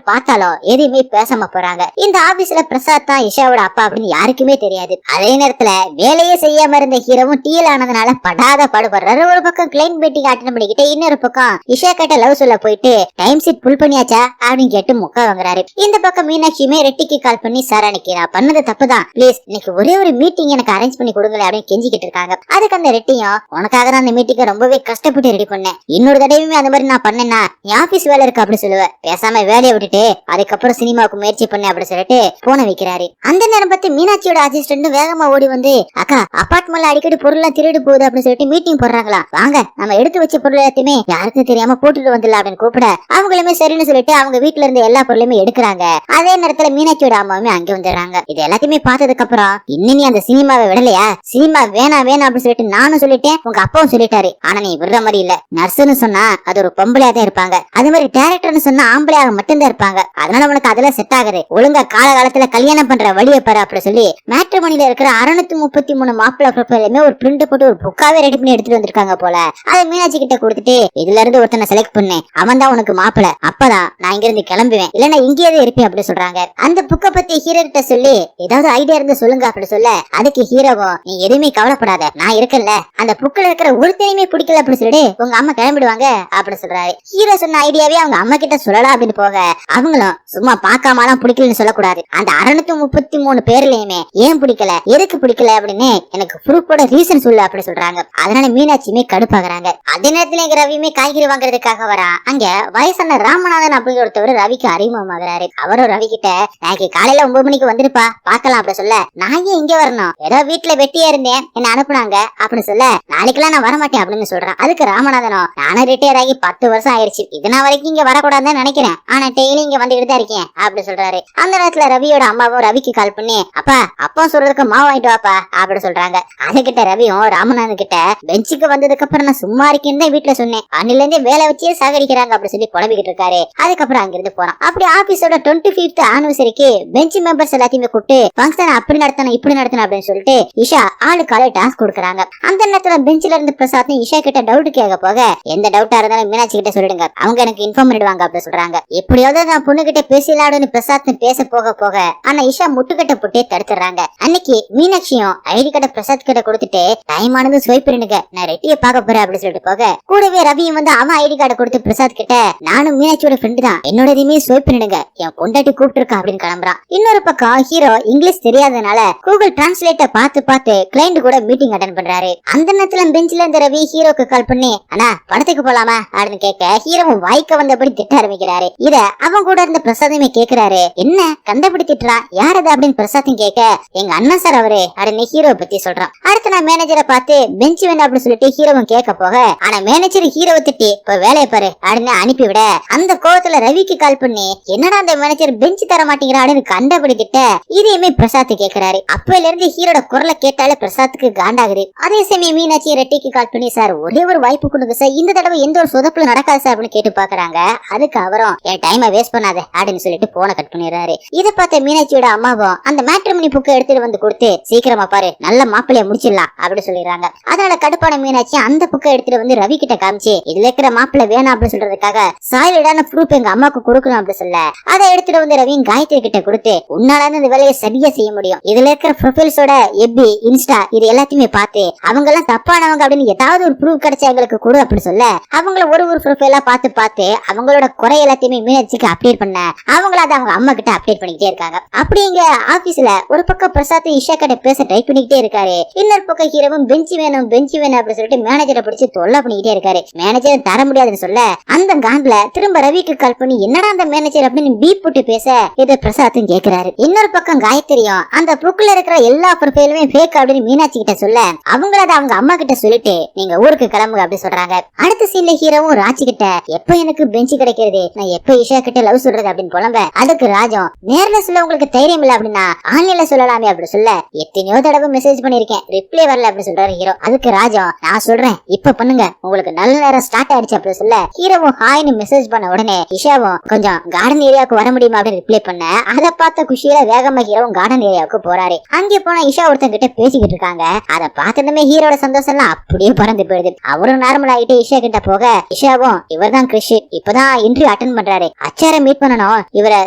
பார்த்தாலும் எதையுமே பேசாம போறாங்க. இந்த ஆபீஸ்ல பிரசாத் தான் இஷாவோட அப்பா அப்படின்னு யாருக்குமே தெரியாது. அதே நேரத்துல வேலையே செய்யாம இருந்த ஹீரோவும் டீல் ஆனதுனால படாத பாடுபடுறாரு. ஒரு பக்கம் கிளைண்ட் மீட்டிங் அட்டெண்ட் பண்ணிக்கிட்டு இன்னொரு பக்கம் இஷா கிட்ட லவ் சொல்ல போயிட்டு டைம் ஷீட் புல் பண்ணியாச்சா அப்படின்னு கேட்டு முக்கா வாங்குறாரு. இந்த பக்கம் மீனாட்சியுமே ரெட்டிக்கு கால் பண்ணி சார் அன்னைக்கு நான் பண்ணது தப்புதான், பிளீஸ் இன்னைக்கு ஒரே ஒரு மீட்டிங் எனக்கு அரேஞ்ச் பண்ணி கொடுங்களேன் அப்படின்னு கெஞ்சிக்கிட்டு இருக்காங்க. அதுக்கு அந்த ரெட்டியும் உனக்காக தான் அந்த மீட்டிங்க ரொம்பவே கஷ்டப்பட்டு ரெடி பண்ணேன், இன்னொரு தடவையுமே அந்த மாதிரி நான் பண்ணேன்னா என் ஆபீஸ் வேலை இருக்கு அப்படின்னு சொல்லுவேன், பேசாம வேலையை விட்டுட்டு அதுக்கப்புறம் சினிமாவுக்கு முயற்சி பண்ண அப்படின்னு சொல்லிட்டு போன வைக்கிறாரு. அந்த நேரம் பார்த்து மீனாட்சியோட அசிஸ்டன்ட் வேகமா ஓடி வந்து அக்கா அபார்ட்மெண்ட்ல அடிக்கடி பொருள்லாம் திருடு போகுது அப்படின்னு சொல்லிட்டு மீட்டிங் போடுறாங்களா, வாங்க நம்ம எடுத்து வச்ச பொருள் எல்லாத்தையுமே யாருக்கும் தெரியாம போட்டுட்டு வந்துடலாம் அப்படின்னு கூப்பிட அவங்களுமே சரின்னு சொல்லிட்டு அவங்க வீட்டுல இருந்த எல்லா பொருளுமே எடுக்கிறாங்க. அதே நேரத்துல மீனாட்சியோட அம்மாவுமே அங்க வந்துடுறாங்க. இது எல்லாத்தையுமே பார்த்ததுக்கு அப்புறம் இன்னும் நீ அந்த சினிமாவை விடலையா, சினிமா வேணாம் வேணாம் அப்படின்னு சொல்லிட்டு நானும் சொல்லிட்டேன், உங்க அப்பாவும் சொல்லிட்டாரு, ஆனா நீ விடுற மாதிரி இல்ல, நர்ஸ்ன்னு சொன்னா அது ஒரு பொம்பளையா தான் இருப்பாங்க, அது மாதிரி டைரக்டர்னு சொன்னா ஆம்பளையாக மட்டும்தான் இருப்பாங்க, அதனால உனக்கு அதெல்லாம் செட் ஆகுது, ஒழுங்கா காலகாலத்துல கல்யாணம் பண்ற வழியை பாரு அப்படி சொல்லி மேட்ரிமோனில இருக்கிற 633 மாப்பிள்ளை ப்ரொஃபைலுமே ஒரு பிரிண்ட் போட்டு ஒரு புக்காவே ரெடி பண்ணி எடுத்துட்டு வந்திருக்காங்க போல. அதை மீனாட்சி கிட்ட கொடுத்துட்டு இதுல இருந்து ஒருத்தனை செலக்ட் பண்ணேன், அவன் தான் உனக்கு மாப்பிள்ளை, அப்பதான் நான் இங்க இருந்து கிளம்புவேன், இல்லன்னா இங்கேயே இருப்பேன் அப்படி சொல்றாங்க. அந்த புக்கை பத்தி ஹீரோ கிட்ட சொல்லி ஏதாவது ஐடியா இருந்து சொல்லுங்க அப்படி சொல்ல அதுக்கு ஹீரோவும் நீ எதுவுமே கவலைப்படாத நான் இருக்கல, அந்த புக்கில் இருக்கிற ஒருத்தனையுமே பிடிக்கல அப்படி சொல்லிட்டு உங்க அம்மா கிளம்பிடுவாங்க அப்படி சொல்றாரு. ஹீரோ சொன்ன ஐடியாவே அவங்க அம்மா கிட்ட சொல்லலாம் அப்படின்னு போக அவங்களும் சும்மா பாக்காமலாம் பிடிக்கலன்னு சொல்லக்கூடாது, அந்த 633 பேர்லயுமே ஏன் பிடிக்கல எதுக்கு பிடிக்கல அப்படின்னு எனக்கு ப்ரூஃபோட ரீசன் சொல்லு அப்படி சொல்றாங்க. அதனால மீனாட்சியுமே கடுப்பாக்குறாங்க. அதே நேரத்துல ரவியுமே காய்கறி வாங்குறதுக்காக வரா. அங்க வயசான ராமநாதன் அப்படிங்கிற ஒருத்தவர் ரவிக்கு அறிமுகமாகறாரு. அவரும் ரவி கிட்ட நாளைக்கு காலையில 9 மணிக்கு வந்துருப்பா பாக்கலாம் அப்படி சொல்ல நான் ஏன் இங்க வரணும், ஏதோ வீட்டுல வெட்டியா இருந்தேன் என்ன அனுப்புனாங்க அப்படின்னு சொல்ல நாளைக்கெல்லாம் நான் வரமாட்டேன் அப்படின்னு சொல்றான். அதுக்கு ராமநாதனும் நானும் ரிட்டையர் ஆகி 10 வருஷம் ஆயிடுச்சு, இதனா வரைக்கும் இங்க வரக்கூடாதுன்னு நினைக்கிறேன், ஆனா டெய்லி இங்க வந்துகிட்டு தான் இருக்கேன் அப்படி சொல்றாரு. அந்த நேரத்துல ரவியோட அம்மாவும் ரவிக்கு கால் பண்ணி அப்பா அப்பா சொல்றதுக்கு மாவு வாங்கிட்டு வாப்பா அப்படி சொல்றாங்க. அதுகிட்ட ரவியும் ராமநாதன் கிட்ட பெஞ்சுக்கு வந்ததுக்கு அப்புறம் நான் சும்மா இருக்கேன்னு தான் வீட்டுல சொன்னேன், அன்னில இருந்தே வேலை வச்சே சாகடிக்கிறாங்க அப்படி சொல்லி புலம்பிக்கிட்டு இருக்காரு. அதுக்கப்புறம் அங்கிருந்து போறான். அப்படி ஆபீஸோட 25th ஆனிவர்சரிக்கு பெஞ்ச் மெம்பர்ஸ் எல்லாத்தையுமே கூப்பிட்டு ஃபங்க்ஷன் அப்படி நடத்தணும் இப்படி நடத்தணும் அப்படின்னு சொல்லிட்டு இஷா ஆளுக்கால டாஸ்க் கொடுக்குறாங்க. அந்த நேரத்துல பெஞ்சில இருந்து பிரசாத் இஷா கிட்ட டவுட் கேட்க போக எந்த டவுட்டா இருந்தாலும் மீனாட்சி கிட்ட சொல்லிடுங்க, அவங்க எனக்கு இன்ஃபார்ம் பண்ணிடுவாங்க அப்படி சொல்றாங்க. எப்படியாவது நான் பொண்ணு கிட்ட பேசலாடுன்னு பிரசாத் பேச போக போக ஆனா இஷா முட்டுக்கட்டை போட்டு தடுத்துறாங்க. அன்னைக்கு மீனாட்சியும் ஐடி கார்டை பிரசாத் கிட்ட கொடுத்துட்டு டைம் ஆனது ஸ்வைப் பண்ணிடுங்க நான் ரெட்டியை பார்க்க போறேன் அப்படின்னு சொல்லிட்டு போக கூடவே ரவியும் வந்து அவன் ஐடி கார்டை கொடுத்து பிரசாத் கிட்ட நானும் மீனாட்சியோட ஃப்ரெண்டு தான் என்னோட எதையுமே ஸ்வைப் பண்ணிடுங்க என் பொண்டாட்டி கூப்பிட்டு இருக்கா அப்படின்னு கிளம்புறான். இன்னொரு பக்கம் ஹீரோ இங்கிலீஷ் தெரியாதனால கூகுள் டிரான்ஸ்லேட்டர் பார்த்து கிளைண்ட் கூட மீட்டிங் அட்டெண்ட் பண்றாரு. அந்த நேரத்துல பெஞ்சில இருந்த ரவி ஹீரோக்கு கால் பண்ணி அண்ணா படத்துக்கு போலாமா அப்படின்னு கேட்க ஹீரோவும் வாய்க்க வந்தபடி திட்ட ஆரம்பிக்கிறாரு. இத அவன் கூட இருந்த பிரசாதுமே கேக்குறாரு, என்ன கண்டபடி திட்டுறான் யாரது அப்படின்னு பிரசாத்தும் கேட்க எங்க அண்ணன் சார் அவரு அப்படின்னு ஹீரோ பத்தி சொல்றான். அடுத்து நான் மேனேஜரை பார்த்து பெஞ்ச் வேணும் அப்படின்னு சொல்லிட்டு ஹீரோவும் கேட்க போக ஆனா மேனேஜர் ஹீரோவை திட்டி இப்ப வேலையை பாரு அப்படின்னு அனுப்பிவிட அந்த கோவத்துல ரவிக்கு கால் பண்ணி என்னடா அந்த மேனேஜர் பெஞ்ச் தர மாட்டேங்கிறா அப்படின்னு கண்டபடி திட்ட இதையுமே பிரசாத் கேக்குறாரு. அப்பல இருந்து ஹீரோட குரலை கேட்டாலே பிரசாத்துக்கு காண்டாகுது. அதே சமயம் மீனாட்சி ரெட்டிக்கு கால் பண்ணி சார் ஒரே ஒரு வாய்ப்பு கொடுங்க சார், இந்த தடவை எந்த ஒரு சொதப்புல நடக்காது சார் அப்படின்னு கேட்டு பாக்குறாங்க. அதுக்கு அவரும் என் டைமை வேஸ்ட் பண்ணாத அப்படின்னு சொல்லிட்டு போனை கட் பண்ணிடுறாரு. இதை பார்த்த மீனாட்சியோட அம்மாவும் அந்த மேட்ரிமோனி புக்கை எடுத்துட்டு வந்து கொடுத்து சீக்கிரமா பாரு நல்ல மாப்பிள்ளைய முடிச்சிடலாம் அப்படி சொல்லிடுறாங்க. அதனால கடுப்பான மீனாட்சி அந்த புக்கை எடுத்துட்டு வந்து ரவி கிட்ட காமிச்சு இதுல இருக்கிற மாப்பிள்ளை வேணாம் அப்படின்னு சொல்றதுக்காக சாலிடான ப்ரூஃப் எங்க அம்மாக்கு கொடுக்கணும் அப்படி சொல்ல அதை எடுத்துட்டு வந்து ரவி காயத்ரி கிட்ட கொடுத்து உன்னால இந்த வேலையை சரியா செய்ய முடியும், இதுல இருக்கிற ப்ரொஃபைல்ஸோட எஃபி இன்ஸ்டா இது எல்லாத்தையுமே பார்த்து அவங்க எல்லாம் தப்பானவங்க அப்படின்னு ஏதாவது ஒரு ப்ரூஃப் கிடைச்சா எங்களுக்கு கொடு அப்படி சொல்ல அவங்கள ஒரு ப்ரொஃபைலா பார்த்து அவங்களோட குறை எல்லாத்தையுமே மீனாட்சிக்கு அப்டேட் பண்ண அவங்கள அதை அவங்க அம்மா கிட்ட அப்டேட் பண்ணிக்கிட்டே இருக்காங்க. அப்படிங்க ஆபீஸ்ல ஒரு பக்கம் பிரசாத் இஷா கிட்ட பேச ட்ரை பண்ணிக்கிட்டே இருக்காரு. இன்னொரு பக்கம் ஹீரோவும் பெஞ்ச் வேணும் அப்படின்னு சொல்லிட்டு மேனேஜரை பிடிச்சி தொல்லை பண்ணிக்கிட்டே இருக்காரு. மேனேஜர் தர முடியாதுன்னு சொல்ல அந்த காண்ட்ல திரும்ப ரவிக்கு கால் பண்ணி என்னடா அந்த மேனேஜர் அப்படின்னு பீப் போட்டு பேச இதை பிரசாத்தும் கேக்குறாரு. இன்னொரு பக்கம் காயத்ரியும் அந்த புக்ல இருக்கிற எல்லா ப்ரொஃபைலுமே ஃபேக் அப்படின்னு மீனாட்சி கிட்ட சொல்ல அவங்கள அதை அவங்க அம்மா கிட்ட சொல்லிட்டு நீங்க ஊருக்கு கிளம்புங்க அப்படி சொல்றாங்க. அடுத்த சீன்ல ஹீரோவும் ராஜி கிட்ட எப்ப எனக்கு பெஞ்ச் கிடைக்கிறது நான் எப்ப இஷா கிட்ட லவ் சொல்றது அப்படின்னு புலம்ப அதுக்கு ராஜம் நேர்ல சொல்ல உங்களுக்கு தைரியம் இல்ல அப்படின்னா ஆன்லைன்ல சொல்லலாமே அப்படி சொல்ல எத்தனையோ தடவை மெசேஜ் பண்ணிருக்கேன் ரிப்ளை வரல அப்படி சொல்றாரு ஹீரோ. அதுக்கு ராஜம் நான் சொல்றேன் இப்ப பண்ணுங்க உங்களுக்கு நல்ல நேரம் ஸ்டார்ட் ஆயிடுச்சு அப்படி சொல்ல ஹீரோவும் ஹாய்னு மெசேஜ் பண்ண உடனே இஷாவும் கொஞ்சம் கார்டன் ஏரியாவுக்கு வர முடியுமா அப்படின்னு ரிப்ளை பண்ண அதை பார்த்த குஷியில வேகமா ஹீரோவும் கார்டன் ஏரியாவுக்கு போறாரு. அங்கே போனா இஷா ஒருத்தன் கிட்ட பேசிக்கிட்டு இருக்காங்க. அதை பார்த்ததுமே ஹீரோட சந்தோஷம் எல்லாம் அப்படியே பறந்து போயிடுது. அவரும் நார்மல் ஆகிட்டு இஷா கிட்ட போக இஷாவும் இவர் இவர்தான் கிறிஷ். இப்பதான் இன்டர்வியூ அட்டென்ட் பண்றாரு. அச்சார மீட் பண்ணணும். இவரை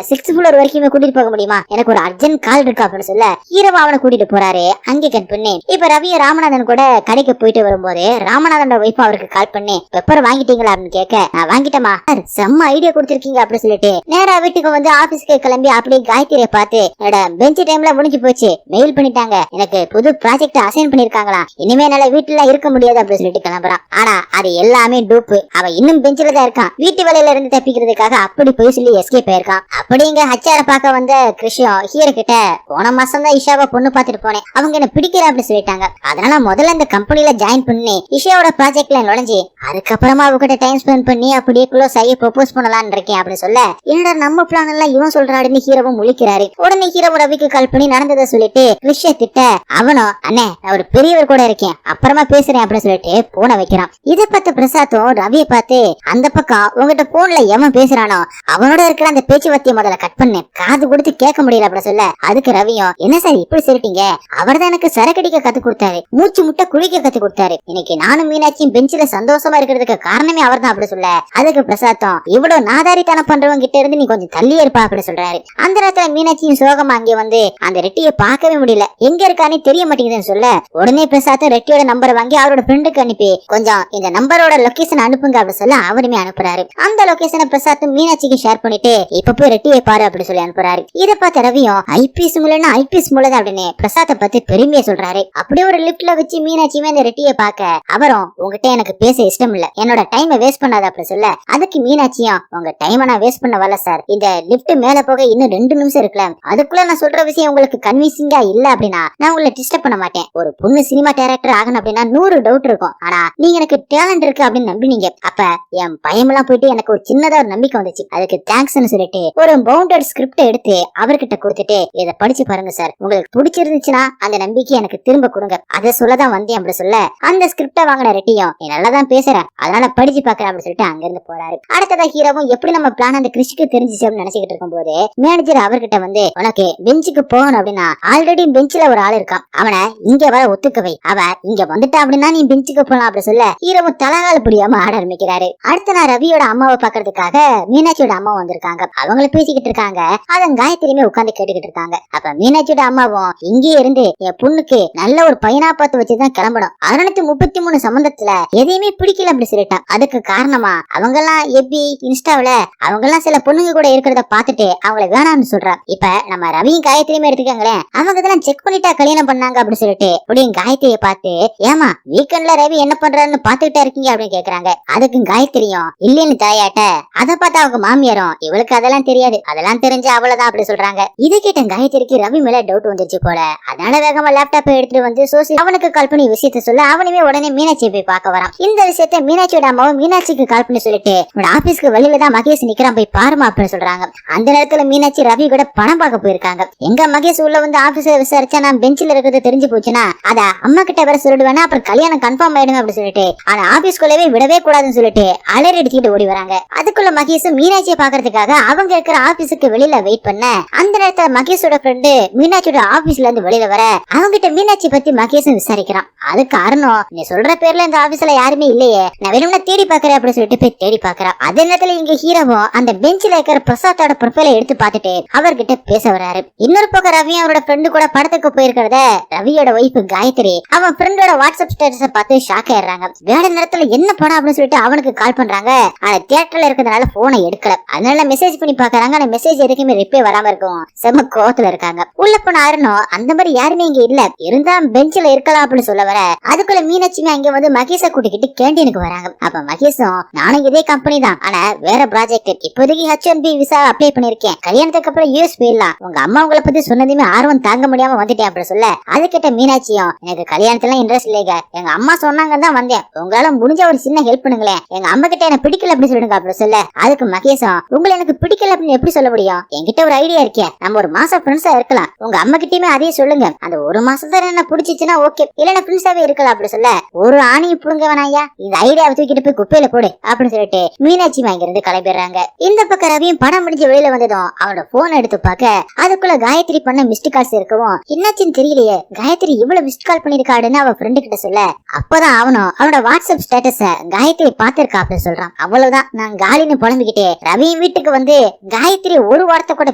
6th ஃப்ளோர் வரைக்கும் கூட்டிட்டு போக முடியுமா? எனக்கு ஒரு அர்ஜென்ட் கால் இருக்கு அப்படின்னு சொல்ல ஹீரோவா அவனை கூட்டிட்டு போறாரு. அங்கே கட் பண்ணி இப்ப ரவிய ராமநாதன் கூட கடைக்கு போயிட்டு வரும்போது ராமநாதனோட வைஃப் அவருக்கு கால் பண்ணி பெப்பர் வாங்கிட்டீங்களா அப்படின்னு கேட்க, நான் வாங்கிட்டேமா, செம்ம ஐடியா கொடுத்திருக்கீங்க அப்படின்னு சொல்லிட்டு நேரா வீட்டுக்கு வந்து ஆபீஸ்க்கு கிளம்பி அப்படியே காயத்ரியை பார்த்து, என்னோட பெஞ்ச் டைம்ல முடிஞ்சு போச்சு, மெயில் பண்ணிட்டாங்க, எனக்கு புது ப்ராஜெக்ட் அசைன் பண்ணிருக்காங்களா, இனிமே என்னால வீட்டுல இருக்க முடியாது அப்படின்னு சொல்லிட்டு கிளம்புறான். ஆனா அது எல்லாமே டூப்பு. அவன் இன்னும் பெஞ்சில தான் இருக்கான். வீட்டு வேலையில இருந்து தப்பிக்கிறதுக்காக அப்படி போய் சொல்லி எஸ்கேப் ஆயிருக்கான். அப்படிங்க ஹச்சார பார்க்க வந்த கிருஷ்ணன் ஹீரோ கிட்ட, போன மாசம் தான் இஷாவை பொண்ணு பார்த்துட்டு போனேன், அவங்க என்ன பிடிக்கிற அப்படின்னு சொல்லிட்டாங்க. அதனால முதல்ல இந்த கம்பெனில ஜாயின் பண்ணி இஷாவோட ப்ராஜெக்ட்ல நுழைஞ்சி அதுக்கப்புறமா அவகிட்ட டைம் ஸ்பெண்ட் பண்ணி அப்படியே க்ளோஸ் ஆகி ப்ரொபோஸ் பண்ணலாம்னு இருக்கேன் அப்படின்னு சொல்ல, என்னடா நம்ம பிளான் எல்லாம் இவன் சொல்றாருன்னு ஹீரோவும் முழிக்கிறாரு. உடனே ஹீரோ ரவிக்கு கால் பண்ணி நடந்ததை சொல்லிட்டு கிருஷ்ண திட்ட, அவனும் அண்ணே நான் ஒரு பெரியவர் கூட இருக்கேன், அப்புறமா பேசுறேன் அப்படின்னு சொல்லிட்டு போன வைக்கிறான். இதை பார்த்த பிரசாத்தும் ரவியை பார்த்து, அந்த பக்கம் உங்ககிட்ட போன்ல எவன் பேசுறானோ அவனோட இருக்கிற அந்த பேச்சுவார்த்தையை முதல்ல கட் பண்ணு, காது கொடுத்து கேட்க முடியல அப்படின்னு சொல்ல, அதுக்கு ரவியும், என்ன சார் இப்படி சொல்லிட்டீங்க, அவர் தான் எனக்கு சரக்கடிக்க கத்து கொடுத்தாரு, மூச்சு முட்டை குளிக்க கத்து கொடுத்தாரு, இன்னைக்கு நானும் மீனாட்சியும் பெஞ்சில சந்தோஷமா இருக்கிறதுக்கு காரணமே அவர் தான் அப்படி சொல்ல, அதுக்கு பிரசாத்தம், இவ்வளவு நாதாரித்தனம் பண்றவங்க கிட்ட இருந்து நீ கொஞ்சம் தள்ளி இருப்பா அப்படி சொல்றாரு. அந்த நேரத்துல மீனாட்சியும் சோகமா அங்கே வந்து அந்த ரெட்டியை பார்க்கவே முடியல, எங்க இருக்கானே தெரிய மாட்டேங்குதுன்னு சொல்ல, உடனே பிரசாத்தும் ரெட்டியோட நம்பரை வாங்கி அவரோட ஃப்ரெண்டுக்கு அனுப்பி, கொஞ்சம் இந்த நம்பரோட லொகேஷன் அனுப்புங்க அப்படி சொல்ல அவருமே அனுப்புறாரு. அந்த லொகேஷனை பிரசாத்தும் மீனாட்சிக்கு ஷேர் பண்ணிட்டு, இப்ப போய் ரெட்டியை பாரு அப்படி சொல்லி அனுப்புறாரு. இதை பார்த்த ரவியும், ஐபிஎஸ் மூலன்னா ஐபிஎஸ் மூலதான் அப்படின்னு பிரசாத்தை பத்தி பெருமையா சொல்றாரு. அப்படியே ஒரு லிப்ட்ல வச்சு மீனாட்சியுமே அந்த ரெட்டியை பார்க்க, அவரும் உங்ககிட்ட எனக்கு பேச இஷ்டம் இல்ல, என்னோட டைமை வேஸ்ட் பண்ணாத அப்படி சொல்ல, அதுக்கு மீனாட்சியும், உங்க டைமை நான் வேஸ்ட் பண்ண வரல சார், இந்த லிப்ட் மேல போக இன்னும் 2 நிமிஷம் இருக்குல்ல, அதுக்குள்ள நான் சொல்ற விஷயம் உங்களுக்கு கன்வின்சிங்கா இல்ல அப்படின்னா நான் உங்களை டிஸ்டர்ப் பண்ண மாட்டேன். ஒரு பொண்ணு சினிமா டைரக்டர் ஆகணும் அப்படின்னா 100 டவுட் இருக்கும், ஆனா நீங்க எனக்கு டேலண்ட் இருக்கு அப்படின்னு நம்பினீங்க, அப்ப என் பயமெல்லாம் போயிட்டு எனக்கு ஒரு சின்னதா ஒரு நம்பிக்கை வந்துச்சு, அதுக்கு தேங்க்ஸ்னு சொல்லிட்டு ஒரு பவுண்டட் ஸ்கிரிப்ட் எடுத்து அவர்கிட்ட கொடுத்துட்டு, இதை படிச்சு பாருங்க சார், உங்களுக்கு பிடிச்சிருந்துச்சுன்னா அந்த நம்பிக்கை எனக்கு திரும்ப கொடுங்க, அதை சொல்லதான் வந்தேன் அப்படி சொல்ல, அந்த ஸ்கிரிப்ட வாங்கின ரெட்டியும், நீ நல்லாதான் பேசுற, அதனால படிச்சு பாக்குறேன் அப்படின்னு சொல்லிட்டு அங்க இருந்து போறாரு. அடுத்ததா ஹீரோவும் எப்படி நம்ம பிளான் அந்த கிறிஸ்க்கு தெரிஞ்சிச்சு அப்படின்னு நினைச்சுக்கிட்டு இருக்கும் போது மேனேஜர் அவர்கிட்ட வந்து, உனக்கு பெஞ்சுக்கு போகணும் அப்படின்னா ஆல்ரெடி பெஞ்சில ஒரு ஆள் இருக்கான், அவனை இங்க வர ஒத்துக்கவை, அவன் இங்க வந்துட்டா அப்படின்னா நீ பெஞ்சுக்கு போலாம் அப்படி சொல்ல, ஹீரோவும் தலகால புரியாம ஆட ஆரம்பிக்கிறாரு. அடுத்த நான் ரவியோட அம்மாவை பாக்குறதுக்காக மீனாட்சியோட அம்மா வந்திருக்காங்க. அவங்கள பேசிக்கிட்டு இருக்காங்க. அதன் காயத்ரியுமே உட்கார்ந்து கேட்டுக்கிட்டு இருக்காங்க. அப்ப மீனாட்சியோட அம்மாவும், இங்கே இருந்து என் பொண்ணுக்கு நல்ல ஒரு பையனா பார்த்து வச்சுதான் கிளம்பணும், 633 சம்பந்தத்துல எதையுமே பிடிக்கல அப்படி சொல்லிட்டான். அதுக்கு காரணமா அவங்க எல்லாம் எபி இன்ஸ்டாவில அவங்க எல்லாம் சில பொண்ணுங்க கூட இருக்கிறத பாத்துட்டு அவங்களை வேணாம்னு சொல்றான். இப்ப நம்ம ரவியும் காயத்ரியுமே எடுத்துக்காங்களேன், அவங்க இதெல்லாம் செக் பண்ணிட்டா கல்யாணம் பண்ணாங்க அப்படின்னு சொல்லிட்டு அப்படின்னு காயத்ரியை பார்த்து, ஏமா வீக்கெண்ட்ல ரவி என்ன பண்றாருன்னு பாத்துக்கிட்டா இருக்கீங்க அப்படின்னு கேக்குறாங்க. அதுக்கு காயத்ரியும் இல்லன்னு தலையாட்ட, அதை பார்த்தா அவங்க மாமியாரும், இவளுக்கு அதெல்லாம் தெரியாது, அதெல்லாம் தெரிஞ்சு அவ்வளவுதான் அப்படி சொல்றாங்க. இதை கேட்ட காயத்ரிக்கு ரவி மேல டவுட் வந்துருச்சு போல. அதனால வேகமா லேப்டாப் எடுத்துட்டு வந்து சோசி அவனுக்கு கால் பண்ணி விஷயத்த சொல்ல, அவனுமே உடனே மீனாட்சியை போய் பார்க்க வரான். இந்த விஷயத்த மீனாட்சியோட அம்மாவும் மீனாட்சிக்கு கால் பண்ணி சொல்லிட்டு, உன்னோட ஆபீஸ்க்கு வெளியில தான் மகேஷ் நிக்கிறான், போய் பாருமா அப்படின்னு சொல்றாங்க. அந்த நேரத்துல மீனாட்சி ரவி கூட பணம் பார்க்க போயிருக்காங்க. எங்க மகேஷ் உள்ள வந்து ஆபீஸ்ல விசாரிச்சா நான் பெஞ்சில இருக்கிறது தெரிஞ்சு போச்சுன்னா அத அம்மா கிட்ட வர சொல்லிடுவேன்னா அப்புறம் கல்யாணம் கன்ஃபார்ம் ஆயிடுங்க அப்படின்னு சொல்லிட்டு ஆனா ஆபீஸ்குள்ளவே விடவே கூடாதுன்னு சொல்லிட்டு அலறி அடிச்சுட்டு ஓடி வராங்க. அதுக்குள்ள மகேஷும் மீனாட்சியை பாக்குறதுக்காக அவங்க இருக்கிற ஆபீஸுக்கு வெளியில வெயிட் பண்ண, அந்த நேரத்துல மகேஷோட ஃப்ரெண்டு மீனாட்சியோட ஆபீஸ்ல இருந்து வெளியில வர அவங்கிட்ட மீனாட்சி பத்தி மகேஷும் விசாரிக்கிறான். அது காரணம், நீ சொல்ற பேர்ல இந்த ஆபீஸ்ல யாருமே இல்லையே, நான் வேணும்னா தேடி பாக்குறேன் அப்படின்னு சொல்லிட்டு போய் தேடி பாக்குறான். அதே நேரத்துல இங்க ஹீரோவும் அந்த பெஞ்சில இருக்கிற பிரசாத்தோட ப்ரொஃபைலை எடுத்து பார்த்துட்டு அவர்கிட்ட பேச வராரு. இன்னொரு பக்கம் ரவி அவரோட ஃப்ரெண்டு கூட படத்துக்கு போயிருக்கிறத ரவியோட ஒய்ஃப் காயத்ரி அவன் ஃப்ரெண்டோட வாட்ஸ்அப் ஸ்டேட்டஸ பார்த்து ஷாக் ஆயிடுறாங்க. வேற நேரத்துல என்ன படம் அப்படின்னு சொல்லிட்டு அவனுக்கு கால் பண்றாங்க. ஆனா தியேட்டர்ல இருக்கிறதுனால போனை எடுக்கல. அதனால மெசேஜ் பண்ணி பாக்குறாங்க. ஆனா மெசேஜ் எதுக்குமே ரிப்ளை வராம இருக்கும். செம்ம கோவத்துல இருக்காங்க. உள்ள போன ஆரணும் அந்த மாதிரி யாருமே இங்க இல்ல, இருந்தா பெஞ்சில இருக்கலாம் அப்படின்னு சொல்ல வர அதுக்குள்ள மீனாட்சிங்க அங்க வந்து மகேஷ கூட்டிக்கிட்டு கேண்டீனுக்கு வராங்க. அப்ப மகேஷும், நானும் இதே கம்பெனி தான், ஆனா வேற ப்ராஜெக்ட், இப்போதைக்கு H1B விசா அப்ளை பண்ணிருக்கேன், கல்யாணத்துக்கு அப்புறம் யூஎஸ் போயிடலாம், உங்க அம்மா உங்களை பத்தி சொன்னதுமே ஆர்வம் தாங்க முடியாம வந்துட்டேன் அப்படி சொல்ல, அது கிட்ட மீனாட்சியும், எனக்கு கல்யாணத்துல இன்ட்ரெஸ்ட் இல்லைங்க, எங்க அம்மா சொன்னாங்க தான் வந்தேன், உங்களால முடிஞ்ச ஒரு சின்ன ஹெல்ப் பண்ணுங்களேன், எங்க அம்மா கிட்ட எனக்கு பிடிக்கல அப்படி சொல்லுங்க அப்படி சொல்ல, அதுக்கு மகேஷும், உங்களை எனக்கு பிடிக்கல அப்படின்னு எப்படி சொல்ல முடியும், என்கிட்ட ஒரு ஐடியா இருக்கே, நம்ம ஒரு மாசம் ஃப்ரெண்ட்ஸா இருக்கலாம், உங்க அம்மா கிட்டயுமே அதே சொல்லுங்க, அந்த ஒரு மாசத்துல என்ன பிடிச்சிச்சுன்னா ஓகே, இல்லன்னா ஃப்ரெண்ட்ஸாவே இருக்கலாம் அப்படி சொல்ல, ஒரு ஆணியை புடுங்க வேணாயா, இந்த ஐடியாவை தூக்கிட்டு போய் குப்பையில போடு அப்படின்னு சொல்லிட்டு மீனாட்சி அங்க இருந்து கிளம்பிடுறாங்க. இந்த பக்கம் ரவியும் படம் முடிஞ்சு வெளியில வந்ததும் அவனோட போன் எடுத்து பார்க்க அதுக்குள்ள காயத்ரி பண்ண மிஸ்ட் கால்ஸ் இருக்கவும், என்னாச்சுன்னு தெரியலையே, காயத்ரி இவ்வளவு மிஸ்ட் கால் பண்ணிருக்காடுன்னு அவன் ஃப்ரெண்டு கிட்ட சொல்ல, அப்பதான் அவனும் அவனோட வாட்ஸ்அப் ஸ்டேட்டஸ காயத்ரி பாத்திருக்கா அப்படின்னு சொல்றான். சொல்றான். அவ்வளவுதான், நான் காலின்னு புலம்பிக்கிட்டே ரவி வீட்டுக்கு வந்து காயத்ரி ஒரு வார்த்தை கூட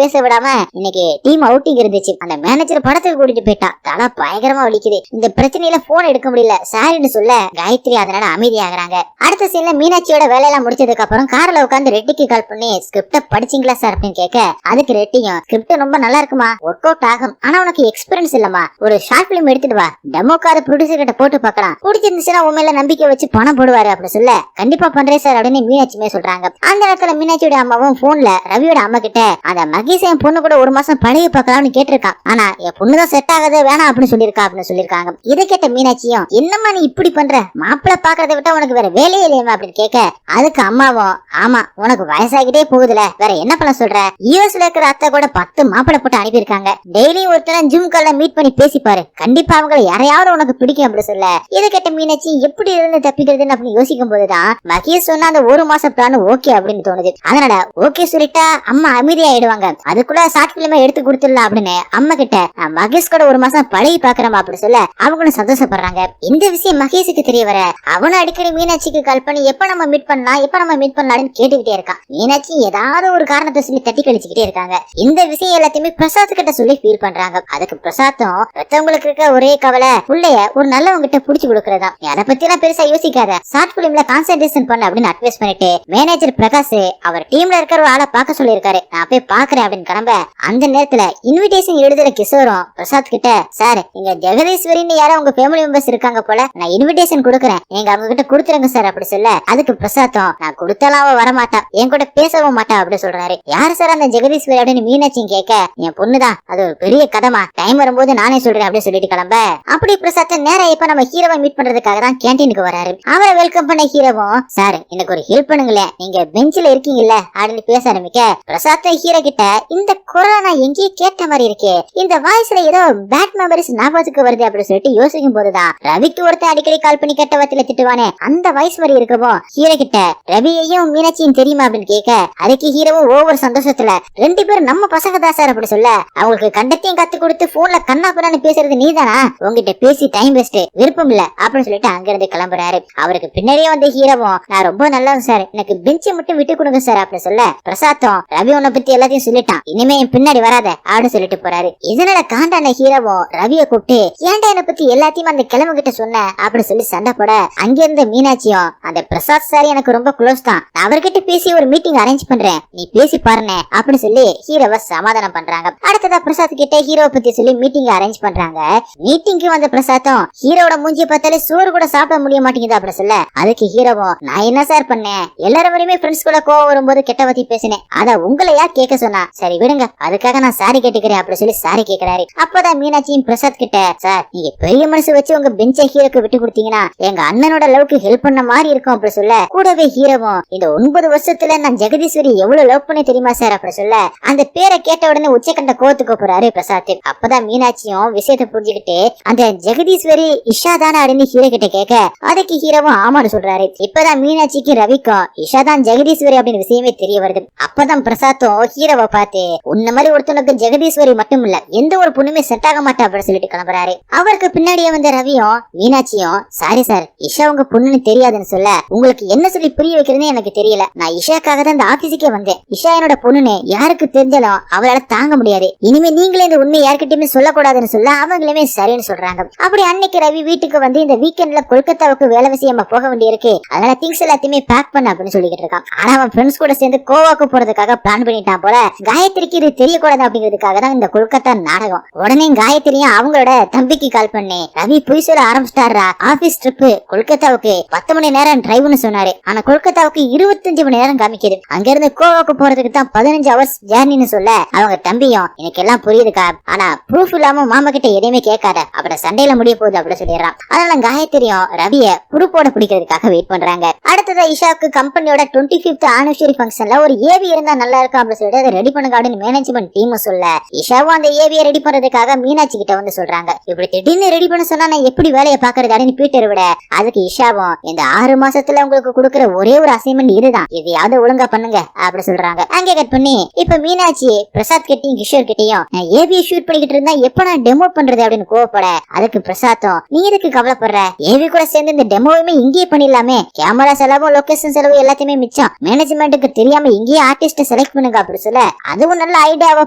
பேச விடாம இன்னைக்கு டீம் அவுட்டிங் இருந்துச்சு. அந்த மேனேஜர் படத்துக்கு கூட்டிட்டு போயிட்டா. தலை பயங்கரமா வலிக்குது. இந்த பிரச்சனையில போன் எடுக்க முடியல சாரின்னு சொல்ல காயத்ரி அதனால அமைதியாகிறாங்க. அடுத்த சீன்ல மீனாட்சியோட வேலையெல்லாம் முடிச்சதுக்கு அப்புறம் கார்ல உட்காந்து ரெட்டிக்கு கால் பண்ணி ஸ்கிரிப்ட படிச்சீங்களா சார் அப்படின்னு கேட்க, அதுக்கு ரெட்டியும் ஸ்கிரிப்ட் ரொம்ப நல்லா இருக்குமா, ஒர்க் அவுட் ஆகும், ஆனா உனக்கு எக்ஸ்பீரியன்ஸ் இல்லமா, ஒரு ஷார்ட் பிலிம் எடுத்துட்டு வா, டெமோக்கார ப்ரொடியூசர் கிட்ட போட்டு பார்க்கலாம், பிடிச்சிருந்துச்சுன்னா உண்மையில நம்பிக்கை வச்சு பணம் போடுவாரு அப்படின்னு சொல்ல, கண்டிப்பா பண்றேன் சார் அப்படின்னு மீனாட்சியுமே சொல்றாங்க. அந்த நேரத்துல மீனாட்சியோட அம்மாவும் போன்ல ரவியோட அம்மா கிட்ட அந்த மகேஷ் என் பொண்ணு கூட ஒரு மாசம் பழகி பார்க்கலாம்னு கேட்டிருக்கான், ஆனா என் பொண்ணுதான் செட் ஆகாது வேணாம் அப்படின்னு சொல்லிருக்காங்க. இதை கேட்ட மீனாட்சியும் என்னம்மா நீ இப்படி பண்ற, மாப்பிள்ள பாக்குறத விட்டா உனக்கு வேற வேலையே இல்லையா அப்படின்னு கேட்க, அதுக்கு அம்மாவும் ஆமா உனக்கு வயசாகிட்டே போகுதுல வேற என்ன பண்ண சொல்ற, யூஎஸ்ல இருக்கிற அத்தை கூட 10 மாப்பிளை போட்டு அனுப்பியிருக்காங்க, டெய்லி ஒருத்தர ஜிம் கால்ல மீட் பண்ணி பேசிப்பாரு, கண்டிப்பா அவங்களை யாரையாவது உனக்கு பிடிக்கும் அப்படி சொல்ல, இதை கேட்ட மீனாட்சி எப்படி இருந்து தப்பிக்கிறதுன்னு அப்படின்னு யோசிக்கும் போதுதான் மகேஷ் சொன்ன அந்த ஒரு மாசம் பிளான் ஓகே அப்படின்னு தோணுது. அதனால ஓகே சொல்லிட்டா அம்மா அமைதியாயிடுவாங்க, அதுக்குள்ள ஷார்ட் பிலிமா எடுத்து கொடுத்துடலாம் அப்படின்னு அம்மா கிட்ட மகேஷ் கூட ஒரு மாசம் பழகி பாக்குறமா அப்படின்னு சொல்ல அவங்களும் சந்தோஷப்படுறாங்க. இந்த விஷயம் மகேஷுக்கு தெரிய வர அவனும் அடிக்கடி மீனாட்சிக்கு கால் பண்ணி எப்ப நம்ம மீட் பண்ணலாம்னு கேட்டுக்கிட்டே இருக்கான். மீனாட்சி ஏதாவது ஒரு காரணத்தை சொல்லி தட்டி கழிச்சுக்கிட்டே இருக்காங்க. இந்த விஷயம் எல்லாத்தையுமே பிரசாத் கிட்ட சொல்லி ஃபீல் பண்றாங்க. அதுக்கு பிரசாத்தும் மத்தவங்களுக்கு இருக்க ஒரே கவலை புள்ளைய ஒரு நல்லவங்க கிட்ட புடிச்சு கொடுக்கறதா, அதை பத்தி எல்லாம் பெருசா யோசிக்காத, ஷார்ட் பிலிம்ல கான்சென்ட்ரேஷன் பண்ண அப்படின்னு அட்வைஸ் பண்ணிட்டு மேனேஜர் பிரகாஷ் அவர் டீம்ல இருக்கிற ஒரு ஆளை பார்க்க சொல்லியிருக்காரு, நான் போய் பாக்குறேன் அப்படின்னு கிளம்ப, அந்த நேரத்துல இன்விடேஷன் எழுதுற கிஷோரும் பிரசாத் கிட்ட சார் இங்க ஜெகதீஸ்வரின்னு யாரோ உங்க ஃபேமிலி மெம்பர்ஸ் இருக்காங்க போல, நான் இன்விடேஷன் கொடுக்குறேன் நீங்க அவங்க கிட்ட கொடுத்துருங்க சார் அப்படி சொல்ல, அதுக்கு பிரசாத்தும் நான் கொடுத்தாலும் அவ வரமாட்டா, என் கூட பேசவும் மாட்டா அப்படி சொல்றாரு. யாரு சார் அந்த ஜெகதீஸ்வரி அப்படின்னு மீனாட்சியும் கேட்க, என் பொண்ணுதான், அது ஒரு பெரிய கதமா, டைம் வரும்போது நானே சொல்றேன் அப்படின்னு சொல்லிட்டு கிளம்ப, அப்படி பிரசாத் நேரா இப்ப நம்ம ஹீரோவை மீட் பண்றதுக்காக தான் கேண்டீனுக்கு வராரு. அவரை வெல்கம் பண்ண ஹீரோவும் சார் எனக்கு ஒரு ஹெல்ப் பண்ணுங்களேன், நீங்க பெஞ்சில இருக்கீங்கல்ல அப்படின்னு பேச ஆரம்பிக்க, பிரசாத் ஹீரோ கிட்ட இந்த குரலை நான் எங்கேயே கேட்ட மாதிரி இருக்கே, இந்த வாய்ஸ்ல ஏதோ பேட் மெமரிஸ் ஞாபகத்துக்கு வருது அப்படின்னு சொல்லிட்டு யோசிக்கும் போதுதான் ரவிக்கு ஒருத்தர் அடிக்கடி கால் பண்ணி கெட்ட வார்த்தையில திட்டுவானே அந்த வாய்ஸ் மாதிரி இருக்கவும் ஹீரோ கிட்ட ரவியையும் மீனாட்சியும் தெரியுமா அப்படின்னு கேட்க, அதுக்கு ஹீரோவும் ஒவ்வொரு சந்தோஷத்துல ரெண்டு பேரும் நம்ம பசங்க தான் சார் அப்படி சொல்ல, அவங்களுக்கு கண்டத்தையும் கத்து கொடுத்து போன்ல கண்ணா பண்ணு பேசுறது நீதானா, உங்ககிட்ட பேசி டைம் வேஸ்ட் விருப்பம் இல்ல அப்படின்னு சொல்லிட்டு அங்க இருந்து கிளம்புறாரு. அவருக்கு பின்னாடியே வந்து ஹீரோவும் நான் ரொம்ப நல்லவன் சார், எனக்கு பெஞ்சை மட்டும் விட்டு கொடுங்க சார் அப்படின்னு சொல்ல, பிரசாத்தும் ரவி உன்னை பத்தி எல்லாத்தையும் சொல்லிட்டான், இனிமே என் பின்னாடி வராத அப்படின்னு சொல்லிட்டு போறாரு. இதனால காண்டான ஹீரோவும் ரவியை கூப்பிட்டு ஏன்டா என்னை பத்தி எல்லாத்தையும் அந்த கிழமை கிட்ட சொன்ன அப்படின்னு சொல்லி சண்டை போட, அங்க இருந்த மீனாட்சியும் அந்த பிரசாத் சார் எனக்கு ரொம்ப க்ளோஸ் தான், நான் அவர்கிட்ட பேசி ஒரு மீட்டிங் அரேஞ்ச் பண்றேன், நீ பேசி பாருனே அப்படின்னு சொல்லி ஹீரோவை சமாதானம் பண்றாங்க. அடுத்ததா பிரசாத் கிட்ட ஹீரோவை பத்தி சொல்லி மீட்டிங் அரேஞ்ச் பண்றாங்க. மீட்டிங்க்கு வந்த பிரசாத்தும் ஹீரோட மூஞ்சி பார்த்தாலே சோறு கூட சாப்பிட முடிய மாட்டேங்குது அப்படின்னு சொல்ல, அதுக்கு ஹீரோவும் நான் என்ன சார் பண்ணேன், எல்லாரும் வரையுமே ஃப்ரெண்ட்ஸ் கூட கோவம் வரும்போது கெட்ட பத்தி பேசினேன், அத உங்களை யார் கேட்க சொன்னா, சரி விடுங்க அதுக்காக நான் சாரி கேட்டுக்கிறேன் அப்படி சொல்லி சாரி கேட்கிறாரு. அப்பதான் மீனாட்சியும் பிரசாத் கிட்ட சார் நீங்க பெரிய மனசு வச்சு உங்க பெஞ்சை ஹீரோக்கு விட்டு கொடுத்தீங்கன்னா எங்க அண்ணனோட லவ்க்கு ஹெல்ப் பண்ண மாதிரி இருக்கும் அப்படி சொல்ல, கூடவே ஹீரோவும் இந்த 9 வருஷத்துல நான் ஜெகதீஸ்வரி எவ்வளவு லவ் பண்ணி தெரியுமா சார் அப்படி சொல்ல, அந்த பேரை கேட்ட உடனே உச்சக்கண்ட கோவத்துக்கு போறாரு பிரசாத். அப்பதான் மீனாட்சியும் விஷயத்தை புரிஞ்சுக்கிட்டு அந்த ஜெகதீஸ்வரி இஷா தானே அப்படின்னு ஹீரோ கிட்ட கேட்க, அதுக்கு ஹீரோவும் ஆமான்னு சொல்றாரு. இப்பதான் மீனாட்சிக்கு ரவிக்கும் இஷா தான் ஜெகதீஸ்வரி அப்படின்னு விஷயமே தெரிய வருது. அப்பதான் பிரசாத்தும் ஹீரோவை பார்த்து உன்ன மாதிரி ஒருத்தனுக்கு ஜெகதீஸ்வரி மட்டும் இல்ல எந்த ஒரு பொண்ணுமே செட் ஆக மாட்டா அப்படின்னு சொல்லிட்டு கிளம்புறாரு. அவருக்கு பின்னாடியே வந்த ரவியும் மீனாட்சியும் சாரி சார் இஷா உங்க பொண்ணுன்னு தெரியாதுன்னு சொல்ல, உங்களுக்கு என்ன சொல்லி புரிய வைக்கிறதுன்னு எனக்கு தெரியல, நான் இஷாக்காக தான் இந்த ஆபீஸுக்கே வந்தேன், இஷா என்னோட பொண்ணுன்னு யாருக்கு தெரிஞ்சாலும் அவளால தாங்க முடியாது, இனிமே நீங்களே இந்த உண்மை யார்கிட்டயுமே சொல்லக்கூடாதுன்னு சொல்ல அவங்களுமே சரின்னு சொல்றாங்க. அப்படி அன்னைக்கு ரவி வீட்டுக்கு வந்து இந்த வீக்கெண்ட்ல கொல்கத்தாவுக்கு வேலை விஷயமா போக வேண்டியிருக்கு, அதனால திங்ஸ் எல்லாத்தையுமே பேக் பண்ண அப்படின்னு சொல்லிட்டு இருக்கான். ஆனா அவன் ஃப்ரெண்ட்ஸ் கூட சேர்ந்து கோவாக்கு போறதுக்காக பிளான் பண்ணிட்டான் போல. காயத்ரிக்கு இது தெரியக்கூடாது அப்படிங்கிறதுக்காக தான் இந்த கொல்கத்தா நாடகம். உடனே காயத்ரியும் அவங்களோட தம்பிக்கு கால் பண்ணி ரவி போய் சொல்ல ஆரம்பிச்சிட்டாரா, ஆபீஸ் ட்ரிப் கொல்கத்தாவுக்கு 10 மணி நேரம் டிரைவ்னு சொன்னாரு, ஆனா கொல்கத்தாவுக்கு 25 மணி நேரம் காமிக்குது, அங்க இருந்து கோவாக்கு போறதுக்கு தான் 15 ஹவர்ஸ் ஜர்னின்னு சொல்ல, அவங்க தம்பியும் எனக்கு எல்லாம் புரியுதுக்கா, ஆனா ப்ரூஃப் இல்லாம மாமா கிட்ட எதையுமே கேட்காத அப்புறம் சண்டையில முடிய போகுது அப்படி சொல்லிடுறான். அதனால காயத்ரியும் ரவிய புருப்போட பிடிக்கிறதுக்காக வெயிட் பண்றாங்க. அடுத்ததா இஷாவுக்கு கம்பெனியோட 25th ஆனிவர்சரி ஃபங்க்ஷன்ல ஒரு ஏவி இருந்தா நல்லா இருக்கும் அப்படின்னு சொல்லிட்டு அதை ரெடி பண்ணுங்க அப்படின்னு மேனேஜ்மெண்ட் டீம் சொல்ல, இஷாவும் அந்த ஏவியை ரெடி பண்றதுக்காக மீனாட்சி கிட்ட வந்து சொல்றாங்க, இப்படி திடீர்னு ரெடி பண்ண சொன்னா நான் எப்படி வேலையை பாக்குறது அப்படின்னு பீட்டர் விட, அதுக்கு இஷாவும் இந்த 6 மாசத்துல உங்களுக்கு கொடுக்குற ஒரே ஒரு அசைன்மெண்ட் இதுதான், இதையாவது ஒழுங்கா பண்ணுங்க அப்படி சொல்றாங்க. அங்கே கட் பண்ணி இப்ப மீனாட்சி பிரசாத் கிட்டையும் கிஷோர் கிட்டையும் நான் ஏவியை ஷூட் பண்ணிக்கிட்டு இருந்தா எப்ப நான் டெமோ பண்றது அப்படின்னு கோவப்பட, அதுக்கு பிரசாத்தும் நீ எதுக்கு கவலைப்படுற, ஏவி கூட சேர்ந்து இந்த டெமோவுமே இங்கேயே பண்ணிடலாமே, கேமரா செலவு செலவும் லொகேஷன் செலவு எல்லாத்தையுமே மிச்சம். மேனேஜ்மெண்ட்டுக்கு தெரியாம இங்கேயே ஆர்டிஸ்ட செலக்ட் பண்ணுங்க அப்படின்னு சொல்ல அதுவும் நல்ல ஐடியாவா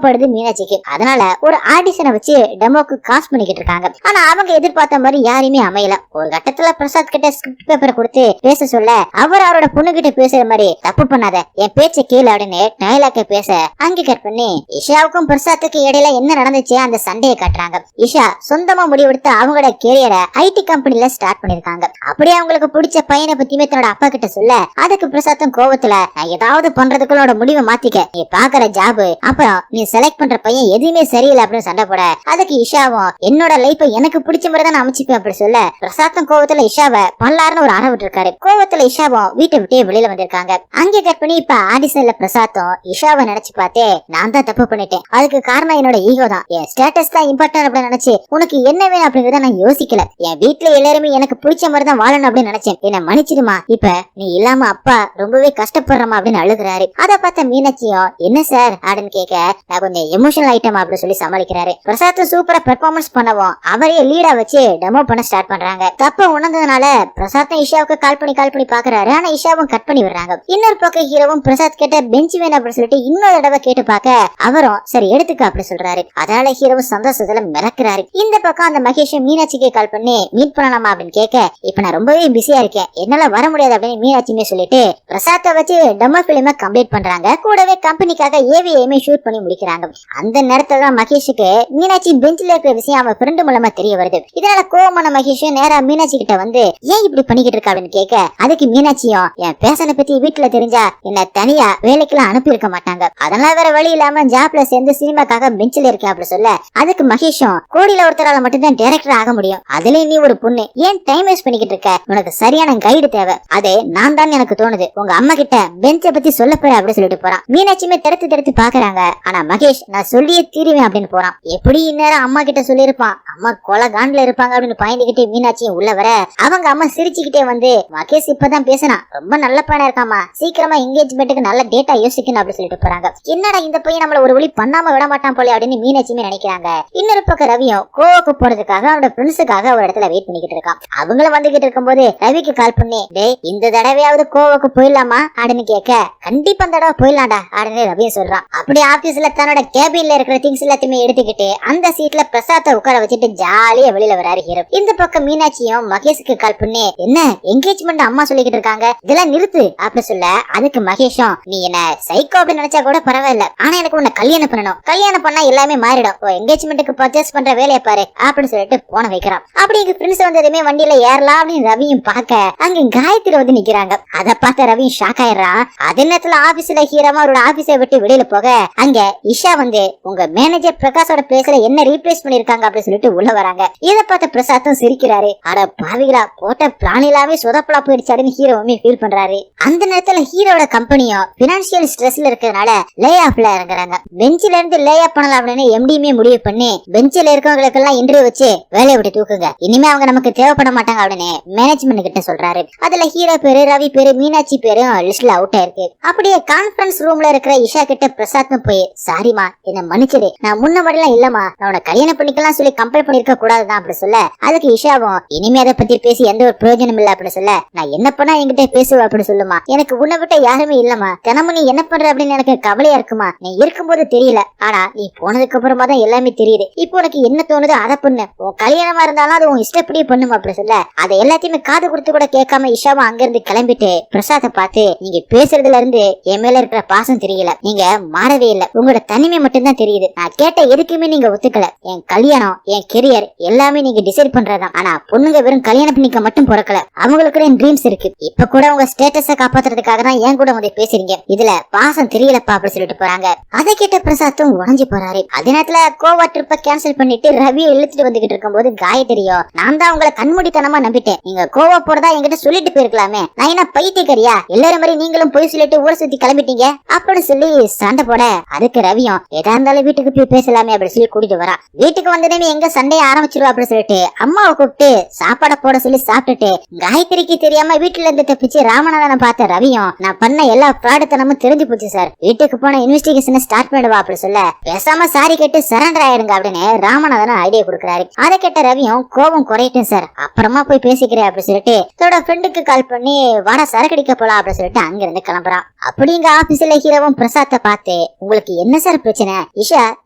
படுது மீனாட்சிக்கு. அதனால ஒரு ஆடிஷனை வச்சு டெமோக்கு காஸ்ட் பண்ணிக்கிட்டு இருக்காங்க. ஆனா அவங்க எதிர்பார்த்த மாதிரி யாருமே அமையல. ஒரு கட்டத்துல பிரசாத் கிட்ட ஸ்கிரிப்ட் பேப்பர் கொடுத்து பேச சொல்ல அவர் அவரோட பொண்ணு கிட்ட பேசுற மாதிரி தப்பு பண்ணாத என் பேச்ச கீழே அப்படின்னு டயலாக்க பேச அங்கீகார் பண்ணி இஷாவுக்கும் பிரசாத்துக்கு இடையில என்ன நடந்துச்சு அந்த சண்டையை காட்டுறாங்க. இஷா சொந்தமா முடிவெடுத்து அவங்களோட கேரியரை ஐடி கம்பெனில ஸ்டார்ட் பண்ணிருக்காங்க. அப்படியே அவங்களுக்கு பிடிச்ச பையனை பத்தியுமே தன்னோட அப்பா கிட்ட சொல்ல அதுக்கு பிரசாத்தும் கோவத்துல நான் ஏதாவது பண்றதுக்குள்ள முடிவை மாத்திக்க, நீ பாக்குற ஜாப் அப்புறம் நீ செலக்ட் பண்ற பையன் எதுவுமே சரியில்லை அப்படின்னு சண்டை போட அதுக்கு இஷாவும் என்னோட லைஃப் எனக்கு பிடிச்ச மாதிரி தான் அமைச்சுப்பேன் அப்படி சொல்ல பிரசாத்தும் கோவத்துல இஷாவை பல்லாருன்னு ஒரு அற விட்டு இருக்காரு. கோவத்துல இஷாவும் வீட்டை விட்டே வெளியில வந்திருக்காங்க. அங்கே கட் பண்ணி இப்ப ஆடிஷன்ல பிரசாத்தும் இஷாவை நினைச்சு பார்த்தே நான் தான் தப்பு பண்ணிட்டேன், அதுக்கு காரணம் என்னோட ஈகோ தான், என் ஸ்டேட்டஸ் தான் இம்பார்ட்டன் அப்படின்னு நினைச்சு உனக்கு என்ன வேணும் அப்படிங்கறத நான் யோசிக்கல, என் வீட்டுல எல்லாருமே எனக்கு பிடிச்ச மாதிரி தான் வாழணும் அப்படின்னு நினைச்சேன், என்ன மன்னிச்சிடுமா, இப்ப நீ இல்லாம அப்பா ரொம்பவே கஷ்டப்படுறமா அப்படின்னு அழுகுறாரு. அத பார்த்த மீனாட்சியும் என்ன சார் அப்படின்னு கேட்க நான் கொஞ்சம் எமோஷனல் ஐட்டம் அப்படின்னு சொல்லி சமாளிக்கிறாரு. பிரசாத் சூப்பரா பெர்ஃபார்மன்ஸ் பண்ணவும் அவரே லீடா வச்சு டெமோ பண்ண ஸ்டார்ட் பண்றாங்க. தப்ப உணர்ந்ததுனால பிரசாத் இஷாவுக்கு கால் பண்ணி பாக்குறாரு. ஆனா இஷாவும் கட் பண்ணி விடுறாங்க. இன்னொரு பக்கம் ஹீரோவும் பிரசாத் கேட்ட பெஞ்ச் வேணும் அப்படின்னு சொல்லிட்டு இன்னொரு தடவை கேட்டு பார்க்க அவரும் சரி எடுத்துக்க அப்படி சொல்றாரு. அதனால ஹீரோவும் சந்தோஷத்துல மிரக்கிறாரு. இந்த பக்கம் அந்த மகேஷும் மீனாட்சிக்கு கால் பண்ணி மீட் பண்ணலாமா அப்படின்னு கேட்க இப்ப நான் ரொம்பவே பிஸியா இருக்கேன் என்னால வர முடியாது அப்படின்னு மீனாட்சியுமே சொல்லிட்டு பிரசாத்தை வச்சு டெமோ பிலிம கம்ப்ளீட் பண்றாங்க. கூடவே கம்பெனிக்காக ஏவிஎம்ஐ ஷூட் பண்ணி முடிக்கிறாங்க. அந்த நேரத்துல தான் மகேஷுக்கு மீனாட்சி பெஞ்சில இருக்கிற விஷயம் அவன் ஃப்ரெண்டு மூலமா தெரிய வருது. இதனால கோவமான மகேஷும் நேரா மீனாட்சி கிட்ட வந்து ஏன் இப்படி பண்ணிக்கிட்டு இருக்கா அப்படின்னு கேட்க அதுக்கு மீனாட்சியும் என் பேசனை பத்தி வீட்டுல தெரிஞ்சா என்ன தனியா வேலைக்கெல்லாம் அனுப்பி இருக்க மாட்டாங்க, அதனால வேற வழி இல்லாம ஜாப்ல சேர்ந்து சினிமாக்காக பெஞ்சில இருக்கேன் அப்படி சொல்ல அதுக்கு மகேஷும் கோடியில ஒருத்தரால மட்டும்தான் டைரக்டர் ஆக முடியும், அதுல நீ ஒரு பொண்ணு ஏன் டைம் வேஸ்ட் பண்ணிக்கிட்டு இருக்க, உனக்கு சரியான கைடு தேவை, அதே நான் தான் எனக்கு தோணுது, உங்க அம்மா கிட்ட பெஞ்சை பத்தி சொல்ல போற அப்படி சொல்லிட்டு போறான். மீனாட்சியுமே தடுத்து பாக்குறாங்க. ஆனா மகேஷ் நான் சொல்லியே தீருவேன் அப்படின்னு போறான். எப்படி இந்நேரம் அம்மா கிட்ட சொல்லிருப்பான், அம்மா கொலை காண்டில இருப்பாங்க அப்படின்னு பயந்துகிட்டு மீனாட்சியும் உள்ள வர அவங்க அம்மா சிரிச்சுக்கிட்டே வந்து மகேஷ் இப்பதான் பேசினா ரொம்ப நல்ல பையனா இருக்காமா, சீக்கிரமா என்கேஜ்மெண்ட்டுக்கு நல்ல டேட்டா யோசிக்கணும் அப்படி சொல்லிட்டு போறாங்க. என்னடா இந்த பையன் நம்மள ஒரு வழி பண்ணாம விட மாட்டான் போல அப்படின்னு மீனாட்சியுமே நினைக்கிறாங்க. இன்னொரு பக்கம் ரவியும் கோவுக்கு போறதுக்காக அவனோட ஃப்ரெண்ட்ஸுக்காக ஒரு இடத்துல வெயிட் பண்ணிக்கிட்டு இருக்கான். அவங்களும் வந்துகிட்டு இருக்கும்போது ரவிக்கு கால் பண்ணி டேய் இந்த தடவையாவது கோவுக்கு போயிடலாமா அப்படின்னு கேட்க கண்டிப்பா அந்த தடவை போயிடலாம்டா அப்படின்னு ரவியும் சொல்றான். அப்படி ஆபீஸ்ல தன்னோட கேபின்ல இருக்கிற திங்ஸ் எல்லாத்தையுமே எடுத்துக்கிட்டு அந்த சீட்ல பிரசாத்தை உட்கார வச்சுட்டு ஜாலியா வெளியில வராரு ஹீரோ. இந்த பக்கம் மீனாட்சியும் மகேஷுக்கு கால் பண்ணி என்ன என்கேஜ்மெண்ட் அம்மா சொல்லிக்கிட்டு இருக்காங்க இதெல்லாம் நிறுத்து அப்படி சொல்ல அதுக்கு மகேஷும் நீ என்ன சைக்கோ அப்படின்னு நினைச்சா கூட பரவாயில்ல, ஆனா எனக்கு உன்னை கல்யாணம் பண்ணணும், கல்யாணம் பண்ணா எல்லாமே மாறிடும், என்கேஜ்மெண்ட்டுக்கு பர்ச்சேஸ் பண்ற வேலையை பாரு அப்படின்னு சொல்லிட்டு போன வைக்கிறான். அப்படி எங்க ஃப்ரெண்ட்ஸ் வந்ததுமே வண்டியில ஏறலாம் அப்படின்னு ரவியும் பார்க்க அங்க காயத்ரி வந்து நிக்கிறாங்க. அதை பார்த்த ரவியும் ஷாக் ஆயிடுறான். அதே நேரத்துல ஆபீஸ்ல ஹீரோமா அவரோட ஆபீஸை விட்டு வெளியில போக அங்க இஷா வந்து உங்க மேனேஜர் பிரகாஷோட பிளேஸ்ல என்ன ரீப்ளேஸ் பண்ணிருக்காங்க அப்படின்னு சொல்லிட்டு உள்ள வராங்க. இதை பார்த்த பிரசாத்தும் சிரிக்கிறாரு. அட பாவிகளா போட்ட பிளான் எல்லாமே சொதப்பலா போயிடுச்சாருன்னு ஹீரோவுமே ஃபீல் பண்றாரு. அந்த நேரத்துல ஹீரோட கம்பெனியும் பினான்சியல் ஸ்ட்ரெஸ்ல இருக்கிறதுனால லே ஆஃப்ல இறங்குறாங்க. பெஞ்சில இருந்து லே ஆஃப் பண்ணலாம் அப்படின்னு எம்டியுமே முடிவு பண்ணி பெஞ்சில இருக்கவங்களுக்கு எல்லாம் இன்டர்வியூ வச்சு வேலையை விட்டு தூக்குங்க, இனிமே அவங்க நமக்கு தேவைப்பட மாட்டாங்க அப்படின்னு மேனேஜ்மெண்ட் கிட்ட சொல்றாரு. அதுல ஹீரோ பேரு ரவி பேரு மீனாட்சி பேரும் லிஸ்ட்ல அவுட் ஆயிருக்கு. அப்படியே கான்பரன்ஸ் ரூம்ல இருக்கிற இஷா கிட்ட பிரசாத்தும் போய் சாரிமா என்ன மன்னிச்சிடு, நான் முன்ன மாதிரிலாம் இல்லமா, நான் உன கல்யாணம் பண்ணிக்கலாம் சொல்லி கம்பேர் பண்ணிருக்க கூடாதுதான் அப்படி சொல்ல அதுக்கு இஷாவும் இனிமே அதை பத்தி பேசி எந்த ஒரு பிரயோஜனம் இல்ல அப்படி சொல்ல நான் என்ன பண்ணா என்கிட்ட பேசுவ அப்படி சொல்லுமா, எனக்கு உன்னை விட்ட யாருமே இல்லமா, தினமும் நீ என்ன பண்ற அப்படின்னு எனக்கு கவலையா இருக்குமா, நீ இருக்கும்போது தெரியல, ஆனா நீ போனதுக்கு அப்புறமா தான் எல்லாமே தெரியுது, இப்போ உனக்கு என்ன தோணுதோ அதை பண்ணு, உன் கல்யாணமா இருந்தாலும் அது உன் இஷ்டப்படியே பண்ணும் அப்படி சொல்ல அதை எல்லாத்தையுமே காது கொடுத்து கூட கேட்காம இஷாவும் அங்க இருந்து கிளம்பிட்டு பிரசாத்தை பார்த்து நீங்க பேசுறதுல இருந்து என் மேல இருக்கிற பாசம் தெரியல, நீங்க மாறவே இல்ல, உங்களோட தனிமை மட்டும் தான் தெரியுது, நான் கேட்ட எதுக்குமே நீங்க ஒத்துக்கல, என் கல்யாணம் என் கெரியர் எல்லாமே நீங்க டிசைட் பண்றதா, ஆனா பொண்ணுங்க வெறும் கல்யாணம் பண்ணிக்க மட்டும் பிறக்கல, அவங்களுக்கு ட்ரீம்ஸ் இருக்கு, இப்ப கூட உங்க ஸ்டேட்டஸ காப்பாத்துறதுக்காக தான் ஏன் கூட வந்து பேசுறீங்க, இதுல பாசம் தெரியலப்பா அப்படி சொல்லிட்டு போறாங்க. அதை கேட்ட பிரசாத்தும் உடஞ்சு போறாரு. அதே நேரத்துல கோவா ட்ரிப்ப கேன்சல் பண்ணிட்டு ரவியை இழுத்துட்டு வந்துகிட்டு இருக்கும்போது காயத்ரியோ நான் தான் உங்களை கண்மூடித்தனமா நம்பிட்டேன், நீங்க கோவா போறதா என்கிட்ட சொல்லிட்டு போயிருக்கலாமே, நான் என்ன பைத்தியக்காரியா, எல்லாரும் மாதிரி நீங்களும் போய் சொல்லிட்டு ஊரை சுத்தி கிளம்பிட்டீங்க அப்படின்னு சொல்லி சண்டை போட அதுக்கு ரவியும் எதா இருந்தாலும் வீட்டுக்கு போய் பேசலாமே அப்படி சொல்லி கூட்டிட்டு வரா. வீட்டுக்கு வந்ததுமே எங்க சண்டையை ஆரம்பிச்சிருவா அப்படின்னு சொல்லிட்டு அம்மாவை கூப்பிட்டு சாப்பாட போட சொல்லி சாப்பிட்டுட்டு காயத்ரிக்கு தெரியாம வீட்டுல இருந்து தப்பிச்சு ராமநாதனை பார்த்த ரவியும் நான் பண்ண எல்லா பிராடுத்தனமும் தெரிஞ்சு போச்சு சார், வீட்டுக்கு போன இன்வெஸ்டிகேஷன் ஸ்டார்ட் பண்ணிடுவா அப்படி சொல்ல பேசாம சாரி கேட்டு சரண்டர் ஆயிடுங்க அப்படின்னு ராமநாதன் ஐடியா கொடுக்குறாரு. அதை கேட்ட ரவியும் கோபம் குறையட்டும் சார் அப்புறமா போய் பேசிக்கிறேன் அப்படி சொல்லிட்டு தன்னோட ஃப்ரெண்டுக்கு கால் பண்ணி வாடா சரக்கடிக்க போலாம் அப்படின்னு சொல்லிட்டு அங்க இருந்து கிளம்புறான். அப்படிங்க ஆபீஸ்ல ஹீரோவும் பிரசாத்தை பார்த்து, உங்களுக்கு என்ன சார் பிரச்சனை? இஷா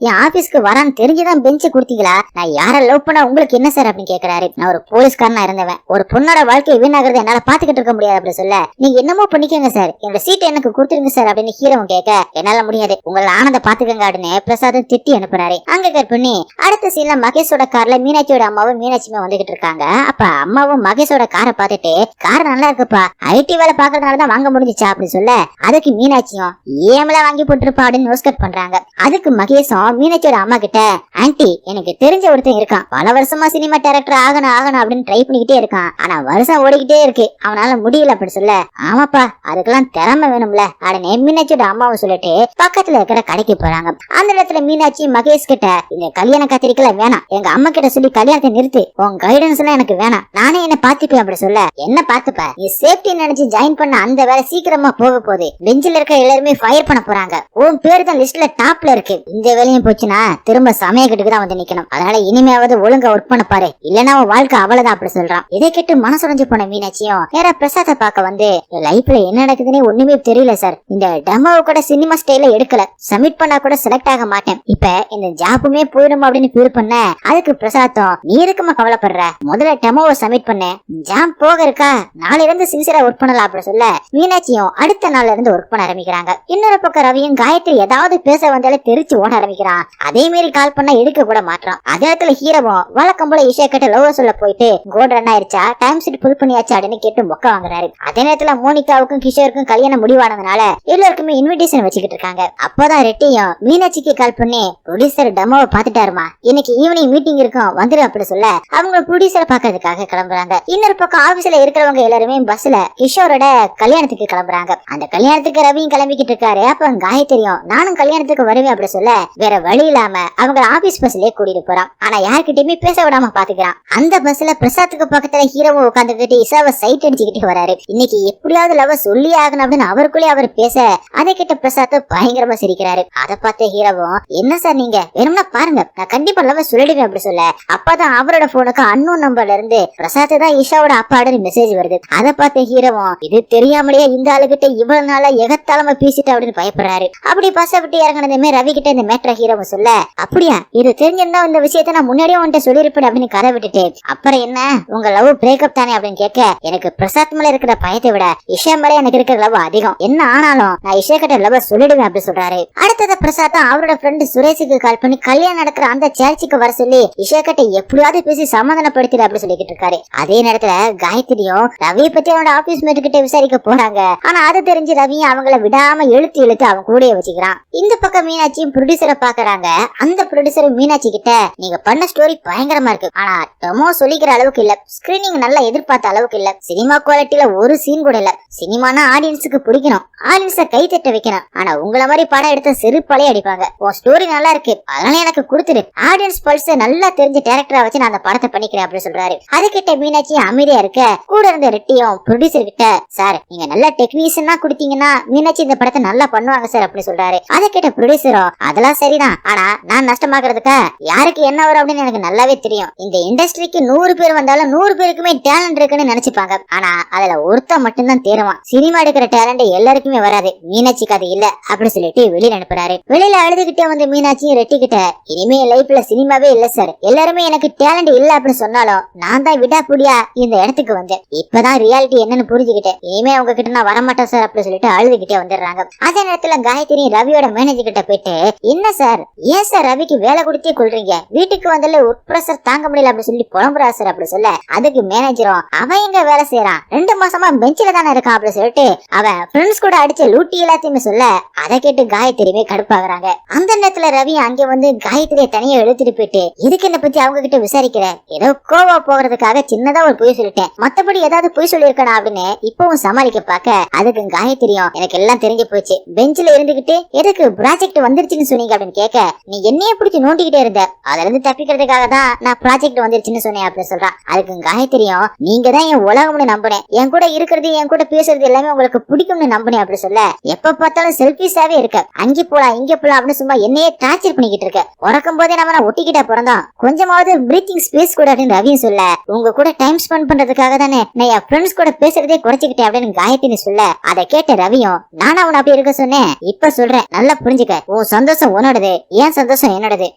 என் ஆபீஸ்க்கு வரான்னு தெரிஞ்சுதான் பெஞ்சு கொடுத்தீங்களா? நான் யார லவ் பண்ணா உங்களுக்கு என்ன சார் அப்படின்னு கேக்குறாரு. நான் ஒரு போலீஸ்காரனா இருந்தவன், ஒரு பொண்ணோட வாழ்க்கையை வீணாகிறது என்னால பாத்துக்கிட்டு இருக்க முடியாது அப்படின்னு சொல்ல, நீங்க என்னமோ பண்ணிக்கங்க சார், என்னோட சீட்டை எனக்கு கொடுத்துருங்க சார் அப்படின்னு ஹீரோவும் கேட்க, என்னால முடியாது, உங்களை ஆனந்த பாத்துக்கங்க அப்படின்னு பிரசாத் திட்டி அனுப்புறாரு. அங்க கட் பண்ணி அடுத்த சீன்ல மகேஷோட கார்ல மீனாட்சியோட அம்மாவும் மீனாட்சியுமே வந்துகிட்டு இருக்காங்க. அப்ப அம்மாவும் மகேஷோட காரை பார்த்துட்டு, கார் நல்லா இருக்குப்பா, ஐடி வேலை பாக்குறதுனாலதான் வாங்க முடிஞ்சிச்சா அப்படின்னு சொல்ல, அதுக்கு மீனாட்சியும் ஏமல வாங்கி போட்டுருப்பா அப்படின்னு நோஸ்கட் பண்றாங்க. அதுக்கு மகேஷும் மீனாட்சியோட அம்மா கிட்ட, ஆன்டி எனக்கு தெரிஞ்ச ஒருத்தன் இருக்கான், பல வருஷமா சினிமா டைரக்டர் ஆகணும் ஆகணும் அப்படின்னு ட்ரை பண்ணிக்கிட்டே இருக்கான், ஆனா வருஷம் ஓடிக்கிட்டே இருக்கு, அவனால முடியல அப்படின்னு சொல்ல, ஆமாப்பா அதுக்கெல்லாம் திறமை வேணும்ல அப்படின்னு மீனாட்சியோட அம்மாவும் சொல்லிட்டு பக்கத்துல இருக்கிற கடைக்கு போறாங்க. அந்த இடத்துல மீனாட்சி மகேஷ் கிட்ட, இந்த கல்யாண கத்திரிக்கல வேணாம், எங்க அம்மா கிட்ட சொல்லி கல்யாணத்தை நிறுத்து, உன் கைடன்ஸ் எல்லாம் எனக்கு வேணாம், நானே என்ன பாத்துப்பேன் அப்படி சொல்ல, என்ன பாத்துப்ப, நீ சேஃப்டி நினைச்சு ஜாயின் பண்ண அந்த வேலை சீக்கிரமா போக போகுது, பெஞ்சில் இருக்க எல்லாருமே ஃபயர் பண்ண போறாங்க, உன் பேரு தான் லிஸ்ட்ல டாப்ல இருக்கு, இந்த வேலையும் போச்சுன்னா திரும்ப சமயக்கட்டுக்கு தான் வந்து நிக்கணும், அதனால இனிமையாவது ஒழுங்கா ஒர்க் பண்ண பாரு, இல்லன்னா உன் வாழ்க்கை அவ்வளவுதான் அப்படி சொல்றான். இதை கேட்டு மனசுடைஞ்சு போன மீனாட்சியும் நேரா பிரசாத்தை பார்க்க வந்து, லைஃப்ல என்ன நடக்குதுன்னு ஒண்ணுமே தெரியல சார், இந்த டெமோவை கூட சினிமா ஸ்டைல எடுக்கல, சப்மிட் பண்ணா கூட செலக்ட் ஆக மாட்டேன், இப்ப இந்த ஜாப்புமே போயிடும் அப்படின்னு ஃபீல் பண்ண, அதுக்கு பிரசாத்தும் நீ இருக்குமா கவலைப்படுற, முதல்ல டெமோவை சப்மிட் பண்ண, ஜாப் போக இருக்கா, நாளைல இருந்து சின்சியரா ஒர்க் பண்ணலாம் அப்படி சொல்ல, மீனாட்சியும் அடுத்த நாள்ல இருந்து ஒர்க் பண்ண ஆரம்பிக்கிறாங்க. இன்னொரு பக்கம் ரவியும் காயத்ரி ஏதாவது பேச வந்தாலே தெரிச்சு ஓட ஆரம்பிக்கிறான். அதே மாதிரி கால் பண்ணா எடுக்க கூட மாட்டான். அதே இடத்துல ஹீரோவும் வழக்கம் போல இஷா கிட்ட லவ் சொல்ல போயிட்டு, கோல்ட் ரன் ஆயிருச்சா, டைம் ஷீட் ஃபுல் பண்ணியாச்சா அப்படின்னு கேட்டு மொக்க வாங்குறாரு. அதே நேரத்துல மோனிகாவுக்கும் கிஷோருக்கும் கல்யாணம் முடிவானதுனால எல்லாருக்குமே இன்விடேஷன் வச்சுக்கிட்டு இருக்காங்க. அப்பதான் ரெட்டியும் மீனாட்சிக்கு கால் பண்ணி, ப்ரொடியூசர் டெமோவை பாத்துட்டாருமா, இன்னைக்கு ஈவினிங் மீட்டிங் இருக்கும் வந்துரு அப்படி சொல்ல, அவங்க ப்ரொடியூசரை பாக்கிறதுக்காக கிளம்புறாங்க. இன்னொரு பக்கம் ஆபீஸ்ல இருக்கிறவங்க எல்லாருமே பஸ்ல கிஷோரோட கல்யாணத்துக்கு கிளம்புறாங்க. அந்த கல்யாணத்துக்கு ரவியும் கிளம்பிக்கிட்டு இருக்காரு. அப்ப காயத்ரியும் நானும் கல்யாணத்துக்கு வருவேன் அப்படி சொல்ல, வேற வழி இல்லாம அவங்க ஆபீஸ் பஸ்லயே கூட்டிட்டு போறான். ஆனா யார்கிட்டயுமே பேச விடாம பாத்துக்கிறான். அந்த பஸ்ல பிரசாத்துக்கு பக்கத்துல ஹீரோவும் உட்காந்துக்கிட்டு இசாவை சைட் அடிச்சுக்கிட்டு வராரு. இன்னைக்கு எப்படியாவது லவ் சொல்லி ஆகணும் அப்படின்னு அவருக்குள்ளே அவர் பேச, அதை கிட்ட பிரசாத் பயங்கரமா சிரிக்கிறாரு. அதை பார்த்த ஹீரோவும், என்ன சார் நீங்க வேணும்னா பாருங்க, நான் கண்டிப்பா லவ் சொல்லிடுவேன் அப்படி சொல்ல, அப்பதான் அவரோட போனுக்கு அன்னோன் நம்பர்ல இருந்து பிரசாத் தான் இஷாவோட அப்பாடு மெசேஜ் வருது. அதை பார்த்த ஹீரோவும், இது தெரியாமலேயே இந்த ஆளுகிட்ட இவ்வளவு நாளா எகத்தாலமா பேசிட்டு அப்படின்னு பயப்படுறாரு. அப்படி பச விட்டு இறங்கினதுமே ரவி கிட்ட இந்த மேட்ர ஹீரோவும் சொல்ல, அப்படியா இது தெரிஞ்சிருந்தா இந்த விஷயத்த நான் முன்னாடியே உன்கிட்ட சொல்லிருப்பேன் அப்படின்னு கதை விட்டுட்டு, அப்புறம் என்ன உங்க லவ் பிரேக்கப் தானே அப்படின்னு கேட்க, எனக்கு பிரசாத் மேல இருக்கிற பயத்தை விட இஷா மேல எனக்கு இருக்கிற லவ் அதிகம், என்ன ஆனாலும் நான் இஷா கிட்ட லவ் சொல்லிடுவேன் அப்படி சொல்றாரு. அடுத்தது பிரசாத் அவரோட ஃப்ரெண்ட் சுரேஷுக்கு கால் பண்ணி கல்யாணம் நடக்கிற அந்த சர்ச்சுக்கு வர சொல்லி இஷா கிட்ட எப்படியாவது பேசி சமாதானப்படுத்திடு அப்படி சொல்லிக்கிட்டு இருக்காரு. அதே நேரத்துல காயத்ரியும் ரவியை பத்தி அவனோட ஆபீஸ் மேட் கிட்ட விசாரிக்க போறாங்க. ஆனா அது தெரிஞ்சு ரவியும் அவங்கள விடாம இழுத்து அவங்க கூடயே வச்சுக்கிறான். இந்த பக்கம் மீனாட்சியும் ப்ரொடியூசரை பாக்குறாங்க. அந்த ப்ரொடியூசர் மீனாட்சி கிட்ட, நீங்க பண்ண ஸ்டோரி பயங்கரமா இருக்கு, ஆனா டெமோ சொல்லிக்கிற அளவுக்கு இல்ல, ஸ்கிரீனிங் நல்லா எதிர்பார்த்த அளவுக்கு இல்ல, சினிமா குவாலிட்டியில ஒரு சீன் கூட இல்ல, சினிமானா ஆடியன்ஸுக்கு பிடிக்கணும், ஆடியன்ஸ கை தட்ட வைக்கணும், ஆனா உங்கள மாதிரி படம் எடுத்த செருப்பாலே அடிப்பாங்க, உன் ஸ்டோரி நல்லா இருக்கு அதனால எனக்கு கொடுத்துரு, ஆடியன்ஸ் பல்ஸ் நல்லா தெரிஞ்ச டைரக்டரா வச்சு நான் அந்த படத்தை பண்ணிக்கிறேன் அப்படி சொல்றாரு. அது கிட்ட மீனாட்சி அமைதியா இருக்க, கூட இருந்த ரெட்டியும் ப்ரொடியூசர் கிட்ட, சார் நீங்க நல்ல டெக்னீஷியனா கொடுத்தீங்கன்னா மீனாட்சி இந்த படத்தை நல்லா பண்ணுவாங்க சார் அப்படி சொல்றாரு. அதை கேட்ட ப்ரொடியூசரும், அதெல்லாம் சரிதான், ஆனா நான் நஷ்டமாக்குறதுக்கு யாருக்கு என்ன வரும் அப்படின்னு எனக்கு நல்லாவே தெரியும், இந்த இண்டஸ்ட்ரிக்கு 100 பேர் வந்தாலும் 100 பேருக்குமே டேலண்ட் இருக்குன்னு நினைச்சுப்பாங்க, ஆனா அதுல ஒருத்த மட்டும்தான் தேருவான், சினிமா எடுக்கிற டேலண்ட் எல்லாருக்குமே வராது, மீனாட்சிக்கு அது இல்ல அப்படி சொல்லிட்டு வெளியில அனுப்புறாரு. வெளியில அழுதுகிட்டே வந்து மீனாட்சி ரெட்டி கிட்ட, இனிமே லைஃப்ல சினிமாவே இல்ல சார், எல்லாருமே எனக்கு டேலண்ட் இல்ல அப்படின்னு சொன்னாலும் நான் தான் விடாப்புடியா இந்த இடத்துக்கு வந்தேன், இப்பதான் ரியாலிட்டி என்னன்னு புரிஞ்சுக்கிட்டேன், இனிமே உங்ககிட்ட நான் வரமாட்டேன் சார் அப்படி சொல்லிட்டு அழுதுகிட்டே வந்துடுறாங்க. அதே நேரத்துல காயத்ரி ரவியோட மேனேஜர் கிட்ட போயிட்டு, என்ன சார் ஏன் சார் ரவிக்கு வேலை கொடுத்தே கொள்றீங்க, வீட்டுக்கு வந்தால ஒர்க் பிரஷர் தாங்க முடியல அப்படி சொல்லி புலம்புறா சார் அப்படி சொல்ல, அதுக்கு மேனேஜரும், அவன் எங்க வேலை செய்யறான், 2 மாசமா பெஞ்சில தானே இருக்கான் அப்படி சொல்லிட்டு அவன் ஃப்ரெண்ட்ஸ் கூட அடிச்ச லூட்டி எல்லாத்தையுமே சொல்ல, அதை கேட்டு காயத்ரியுமே கடுப்பாகிறாங்க. அந்த நேரத்துல ரவி அங்க வந்து காயத்ரியை தனியா எழுத்துட்டு போயிட்டு, இதுக்கு என்ன பத்தி அவங்க கிட்ட விசாரிக்கிற, ஏதோ கோவா போகிறதுக்காக சின்னதா ஒரு பொய் சொல்லிட்டேன், மத்தபடி ஏதாவது பொய் சொல்லிருக்கா அப்படின்னு இப்பவும் சமாளிக்க பாக்க, அதுக்கு காயத்ரியும், எனக்கு எல்லாம் தெரிஞ்சு போச்சு, பெஞ்சில இருந்துகிட்டு எதுக்கு ப்ராஜெக்ட் வந்துருச்சுன்னு சொன்னீங்க அப்படின்னு கேட்க, நீ என்னைய பிடிச்சி நோண்டிக்கிட்டே இருந்த, அதுல இருந்து தப்பிக்கிறதுக்காக தான் நான் ப்ராஜெக்ட் வந்துருச்சுன்னு சொன்னேன் அப்படின்னு சொல்றான். அதுக்கு காயத்ரியும், நீங்க தான் என் உலகம்னு நம்பினேன், என் கூட இருக்கிறது என் கூட பேசுறது எல்லாமே உங்களுக்கு பிடிக்கும்னு நம்பினேன் அப்படி சொல்ல, எப்ப பார்த்தாலும் செல்ஃபிஷாவே இருக்க, அங்கே போலாம் இங்க போலாம் அப்படின்னு சும்மா என்னையே டார்ச்சர் பண்ணிக்கிட்டு இருக்க, உறக்கும் போதே நம்ம ஒட்டிக்கிட்டா பிறந்தோம், கொஞ்சமாவது பிரீத்திங் ஸ்பேஸ் கூட அப்படின்னு ரவியும் சொல்ல, உங்க கூட டைம் ஸ்பெண்ட் பண்றதுக்காக தானே நான் என் ஃப்ரெண்ட்ஸ் கூட பேசுறதே குறைச்சிக்கிட்டே அப்படின்னு காயத்ரி சொல்ல அதை கேட்ட ரவியும் நானா உன்னை அப்படி இருக்க சொன்னேன், இப்ப சொல்றேன் நல்லா புரிஞ்சுக்க. உன் சந்தோஷம் உன்னோடது, ஏன் சந்தோஷம் என்னோடது.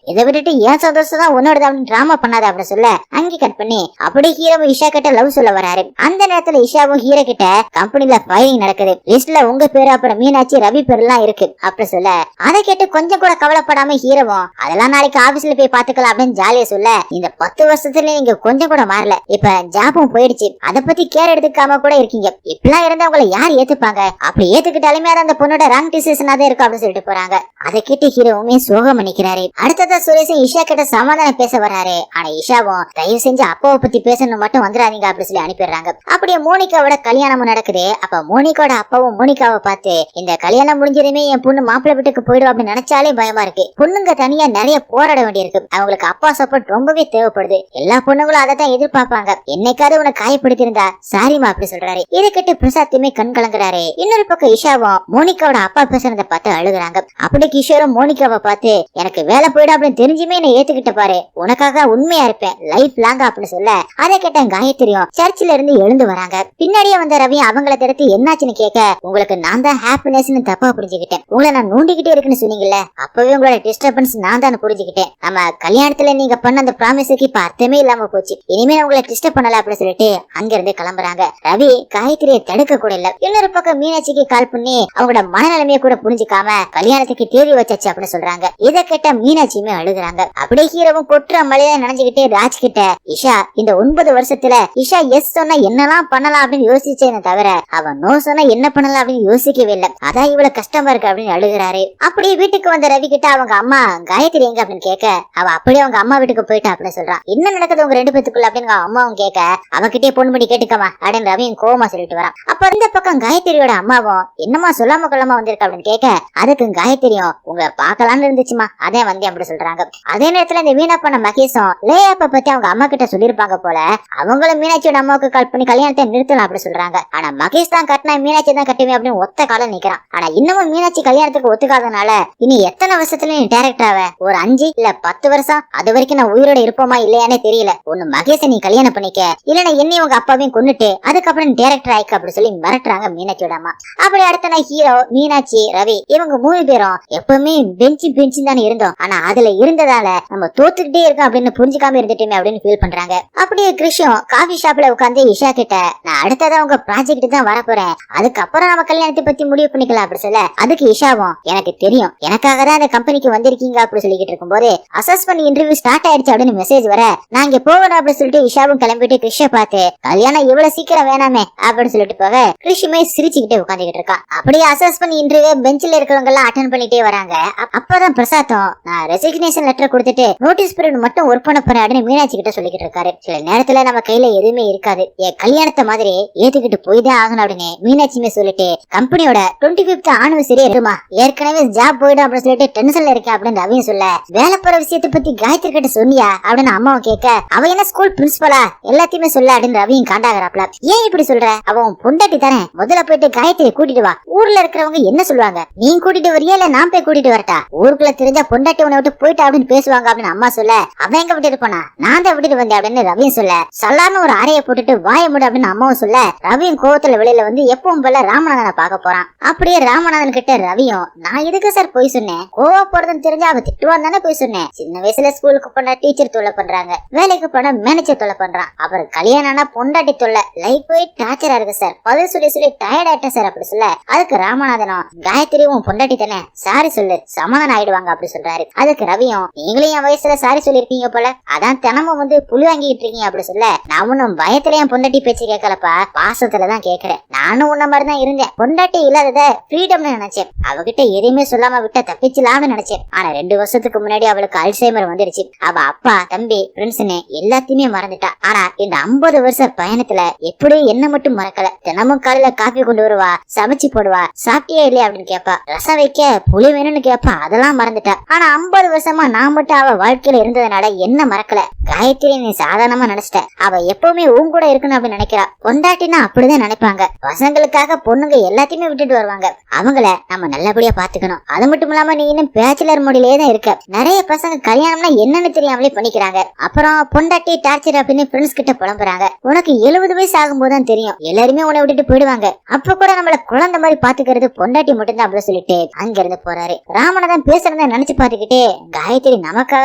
இதை விட்டுட்டு ஏன் சந்தோஷம் தான் உன்னோடது அப்படின்னு டிராமா பண்ணாத அப்படின்னு சொல்ல அங்கே கட் பண்ணி அப்படியே ஹீரோவும் இஷா கிட்ட லவ் சொல்ல வராரு. அந்த நேரத்துல இஷாவும் ஹீரோ கிட்ட கம்பெனில ஃபைலிங் நடக்குது, லிஸ்ட்ல உங்க பேரு அப்புறம் மீனாட்சி ரவி பேர் எல்லாம் இருக்கு அப்படி சொல்ல அதை கேட்டு கொஞ்சம் கூட கவலைப்படாம ஹீரோவும் அதெல்லாம் நாளைக்கு ஆபீஸ்ல போய் பாத்துக்கலாம் அப்படின்னு ஜாலியா சொல்ல இந்த 10 வருஷத்துல நீங்க கொஞ்சம் கூட மாறல, இப்ப ஜாபும் போயிடுச்சு, அத பத்தி கேர் எடுத்துக்காம கூட இருக்கீங்க, இப்பெல்லாம் இருந்தா உங்களை யார் ஏத்துப்பாங்க, அப்படி ஏத்துக்கிட்டாலுமே அது அந்த பொண்ணோட ராங் டிசிஷனா தான் இருக்கும் அப்படின்னு சொல்லிட்டு போறாங்க. அதை கேட்டு ஹீரோவுமே சோகம் பண்ணிக்கிறாரு. அடுத்ததா சுரேஷும் இஷா கிட்ட சமாதானம் பேச வராரு. ஆனா இஷாவும் தயவு செஞ்சு அப்பாவை பத்தி பேசணும் மட்டும் வந்துடாதீங்க அப்படி சொல்லி அனுப்பிடுறாங்க. அப்படியே மோனிகாவோட கல்யாணமும் நடக்குது. அப்ப மோனிகாவோட அப்பாவும் மோனிகாவை பார்த்து இந்த கல்யாணம் முடிஞ்சதுமே என் பொண்ணு மாப்பிள்ளை வீட்டுக்கு போயிடும் அப்படின்னு நினைச்சாலே பயமா இருக்கு, பொண்ணுங்க தனியா நிறைய போராட வேண்டியிருக்கு, அவங்களுக்கு அப்பா சப்போர்ட் ரொம்பவே தேவைப்படுது, எல்லா பொண்ணுங்களும் அதை தான் எதிர்பார்ப்பாங்க, என்னைக்காவது உனக்கு காயப்படுத்தி இருந்தா சாரிமா அப்படி சொல்றாரு. இதை கேட்டு பிரசாத்துமே கண் கலங்குறாரு. இன்னொரு பக்கம் இஷாவும் மோனிகாவோட அப்பா பேசுறத பார்த்து அழுகுறாங்க. அப்படி கிஷோரும் மோனிகாவை பார்த்து எனக்கு வேலை போயிடும் அப்படின்னு தெரிஞ்சுமே என்ன ஏத்துக்கிட்ட பாரு, உனக்காக உண்மையா இருப்பேன் லைஃப் லாங்கா அப்படின்னு சொல்ல அதை கேட்ட காயத்ரியும் சர்ச்சில இருந்து எழுந்து வராங்க. பின்னாடியே வந்த ரவி அவங்கள தடுத்து என்னாச்சுன்னு கேட்க உங்களுக்கு நான் தான் ஹாப்பினஸ்னு தப்பா புரிஞ்சுக்கிட்டேன், உங்களை நான் நோண்டிக்கிட்டே இருக்குன்னு சொன்னீங்கல்ல, அப்பவே உங்களோட டிஸ்டர்பன்ஸ் நான் தான் புரிஞ்சுக்கிட்டேன், நம்ம கல்யாணத்துல நீங்க பண்ண அந்த ப்ராமிஸுக்கு இப்ப அர்த்தமே இல்லாம போச்சு, இனிமே உங்களை டிஸ்டர்ப் பண்ணல அப்படின்னு சொல்லிட்டு அங்க இருந்து கிளம்புறாங்க. ரவி காயத்ரியை தடுக்க கூட இல்ல. இன்னொரு பக்கம் மீனாட்சிக்கு கால் பண்ணி அவங்களோட மனநிலைமையை கூட புரிஞ்சுக்காம கல்யாணத்துக்கு தேதி வச்சாச்சு அப்படின்னு சொல்றாங்க. இதை கேட்ட மீனாட்சியுமே அழுகுறாங்க. அப்படியே ஹீரோவும் கொற்ற மலையில நினைஞ்சுக்கிட்டே ராஜ் கிட்ட இஷா இந்த 9 வருஷத்துல இஷா எஸ் சொன்னா என்னெல்லாம் பண்ணலாம் அப்படின்னு யோசிச்சேன்னு தவிர அவன் நோ சொன்னா என்ன பண்ணலாம் அப்படின்னு யோசிக்கவே இல்லை, அதான் இவ்வளவு கஷ்டமா இருக்கு அப்படின்னு அழுகுறாரு. அப்படியே வீட்டுக்கு வந்த ரவி கிட்ட அவங்க அம்மா காயத்ரி எங்க அப்படின்னு கேட்க அவ அப்படியே அவங்க அம்மா வீட்டுக்கு போயிட்டா அப்படின்னு சொல்றான். என்ன நடக்குது உங்க 2 பேத்துக்குள்ள அப்படின்னு அம்மாவும் கேட்க அவகிட்டே பொண்ணு பண்ணி கேட்டுக்கமா அப்படின்னு ரவியும் கோவமா சொல்லிட்டு வரான். அப்ப இந்த பக்கம் காயத்ரியோட அம்மாவும் என்னமா சொல்லாம கொள்ளாம வந்திருக்க அப்படின்னு கேட்க அதுக்கு காயத்ரியும் உங்களை பாக்கலாம்னு இருந்துச்சுமா அதே வந்தேன் அப்படி சொல்றாங்க. அதே நேரத்துல இந்த வீணா பண்ண மகேஷும் லேயாப்ப பத்தி அவங்க அம்மா கிட்ட சொல்லிருப்பாங்க போல, அவங்களும் மீனாட்சியோட அம்மாவுக்கு கால் பண்ணி கல்யாணத்தை நிறுத்தலாம் அப்படி சொல்றாங்க. ஆனா மகேஷ் தான் கட்டினா மீனாட்சி தான் கட்டுவேன் அப்படின்னு ஒத்த காலம் நிக்கிறான். ஆனா இன்னமும் மீனாட்சி கல்யாணத்துக்கு ஒத்துக்காதனால இனி எத்தனை வருஷத்துல நீ டைரக்டர் ஆவ, ஒரு 5 இல்ல 10 வருஷம், அது வரைக்கும் நான் உயிரோட இருப்போமா இல்லையானே தெரியல, ஒண்ணு மகேஷ நீ கல்யாணம் பண்ணிக்க இல்லன்னா என்னையும் உங்க அப்பாவையும் கொண்டுட்டு அதுக்கப்புறம் நீ டைரக்டர் ஆயிக்க அப்படி சொல்லி மிரட்டுறாங்க மீனாட்சியோட அம்மா. அப்படி அடுத்த நாள் ஹீரோ மீனாட்சி ரவி இவங்க 3 பேரும் எப்பவுமே பெஞ்சு தானே இருந்தோம், ஆனா அதுல இருந்ததால நம்ம தோத்துக்கிட்டே இருக்கோம் அப்படின்னு புரிஞ்சுக்காம இருந்துட்டோமே அப்படின்னு ஃபீல் பண்றாங்க. அப்படியே கிருஷ்ணம் காஃபி ஷாப்ல உட்காந்து இஷா கிட்ட நான் அடுத்ததா உங்க ப்ராஜெக்ட் தான் வரப்போறேன், அதுக்கப்புறம் நம்ம கல்யாணத்தை பத்தி முடிவு பண்ணிக்கலாம் அப்படி சொல்ல அதுக்கு இஷாவும் எனக்கு தெரியும் எனக்காக தான் அந்த கம்பெனிக்கு வந்திருக்கீங்க அப்படி சொல்லிக்கிட்டு இருக்கும்போது அசஸ்மெண்ட் இன்டர்வியூ ஸ்டார்ட் ஆயிடுச்சு அப்படின்னு மெசேஜ் வர நான் இங்க போகணும் அப்படின்னு சொல்லிட்டு இஷாவும் கிளம்பிட்டு கிருஷ்ண பார்த்து கல்யாணம் இவ்வளவு சீக்கிரம் வேணாமே அப்படின்னு சொல்லிட்டு போக கிருஷ்ணமே சிரிச்சுக்கிட்டே உட்காந்துக்கிட்டு இருக்கான். அப்படியே அசஸ்மெண்ட் இன்டர்வியூ பெஞ்சில் இருக்கிறவங்க எல்லாம் அட்டென்ட் பண்ணிட்டே வராங்க. அப்பதான் பிரசாத்தும் நான் ரெசிக்னேஷன் லெட்டர் கொடுத்துட்டு நோட்டீஸ் பீரியட் மட்டும் ஒர்க் பண்ண போறேன் அப்படின்னு மீனாட்சி கிட்ட சொல்லிக்கிட்டு இருக்காரு. சில நேரத்துல நம்ம கையில எதுவுமே இருக்காது, என் கல்யாணத்தை மாதிரி ஏத்துக்கிட்டு போய் தான் ஆகணும் அப்படின்னு மீனாட்சியுமே சொல்லிட்டு கம்பெனியோட 25th ஆனிவர்சரி இருக்குமா ஏற்கனவே ஜாப் போயிடும் அப்படின்னு சொல்லிட்டு டென்ஷன்ல இருக்கேன் அப்படின்னு ரவியும் சொல்ல வேலை போற விஷயத்தை பத்தி காயத்ரி கிட்ட சொன்னியா அப்படின்னு அம்மாவும் கேட்க அவ என்ன ஸ்கூல் பிரின்சிபலா எல்லாத்தையுமே சொல்ல அப்படின்னு ரவியும் காண்டாகிறாப்ல. ஏன் இப்படி சொல்ற, அவன் பொண்டாட்டி தானே, முதல்ல போயிட்டு காயத்ரி கூட்டிட்டு வா, ஊர்ல இருக்கிறவங்க என்ன சொல்லுவாங்க, நீ கூட்டிட்டு வரியா இல்ல நான் போய் கூட்டிட்டு வரட்டா, ஊருக்குள்ள தெரிஞ்சா பொண்டாட்டி உன்னை விட்டு போயிட்டா அப்படின்னு பேசுவாங்க அப்படின்னு அம்மா சொல்ல அவன் எங்க விட்டுட்டு போனா நான் தான் விட்டுட்டு வந்தேன் அப்படின்னு ரவியும் சொல்ல சல்லான்னு ஒரு அறைய போட்டுட்டு வாய முடி அப்படின்னு அம்மாவும் சொல்ல ரவியும் கோவத்துல வெளியில வந்து எப்பவும் போல ராமநாதனை பார்க்க போறான். அப்படியே ராமநாதன் கிட்ட ரவியும் நான் எதுக்கு சார் போய் சொன்னேன், கோவா போறதுன்னு தெரிஞ்சா அவ திட்டுவான் தானே போய் சொன்னேன், சின்ன வயசுல ஸ்கூலுக்கு போனா டீச்சர் தொல்லை பண்றாங்க, வேலைக்கு போனா மேனேஜர் தொல்லை பண்றான், அப்புறம் கல்யாணம்னா பொண்டாட்டி தொல்லை, லைஃப் போய் டார்ச்சரா இருக்கு சார், பதில் சொல்லி டயர்ட் ஆயிட்டேன் சார் அப்படி சொல்ல அதுக்கு ராமநாதனும் காயத்ரியும் பொண்டாட்டி தானே சாரி சொல்லு சமாதானம் ஆயிடுவாங்க அப்படி சொல்றாரு. அதுக்கு ரவியும் நீங்களும் என் வயசுல சாரி சொல்லிருப்பீங்க போல, அதான் தினமும் வந்து புலி வாங்கிட்டு இருக்கீங்க அப்படி சொல்ல நான் ஒன்னும் பயத்துல என் பொண்டாட்டி பேச்சு கேட்கலப்பா, பாசத்துலதான் கேக்குறேன், நானும் உன்ன மாதிரிதான் இருந்தேன், பொண்டாட்டி இல்லாதத ஃப்ரீடம்னு நினைச்சேன், அவகிட்ட எதையுமே சொல்லாம விட்ட தப்பிச்சலாம்னு நினைச்சேன், ஆனா 2 வருஷத்துக்கு முன்னாடி அவளுக்கு அல்சைமர் வந்துருச்சு, அவ அப்பா தம்பி ஃப்ரெண்ட்ஸ்னு எல்லாத்தையுமே மறந்துட்டா, ஆனா இந்த 50 வருஷ பயணத்துல எப்படி என்ன மட்டும் மறக்கல, தினமும் காலையில காபி கொண்டு வருவா, சமைச்சு போடுவா, சாப்பிட்டியா இல்லையா அப்படின்னு கேப்பா, ரசம் வைக்க புளி வேணும்னு கேப்பா, அதெல்லாம் மறந்துட்டா, ஆனா 50 வருஷமா நான் மட்டும் அவ வாழ்க்கையில இருந்ததுனால என்ன மறக்கல, காயத்ரி நீ சாதாரணமா நினைச்சிட்ட, அவ எப்பவுமே உன் கூட இருக்கணும் அப்படின்னு நினைக்கிறா, பொண்டாட்டினா அப்படிதான் நினைப்பாங்க, பசங்களுக்காக பொண்ணுங்க எல்லாத்தையுமே விட்டுட்டு வருவாங்க, அவங்கள நம்ம நல்லபடியா பாத்துக்கணும், அது மட்டும் இல்லாம நீ இன்னும் பேச்சுலர் மோடிலேயே தான் இருக்க, நிறைய பசங்க கல்யாணம்னா என்னன்னு தெரியாமலே பண்ணிக்கிறாங்க, அப்புறம் பொண்டாட்டி டார்ச்சர் அப்படின்னு ஃப்ரெண்ட்ஸ் கிட்ட புலம்புறாங்க, உனக்கு 70 வயசு ஆகும்போது தான் தெரியும், எல்லாருமே உன்னை விட்டுட்டு போயிடுவாங்க, அப்ப கூட நம்மள குழந்தை மாதிரி பாத்துக்கிறது பொண்டாட்டி மட்டும் தான் அப்படின்னு சொல்லிட்டு அங்க இருந்து போறாரு. ராமனதான் பேசுறத நினைச்சு பாத்துக்கிட்டே காயத்ரி நமக்காக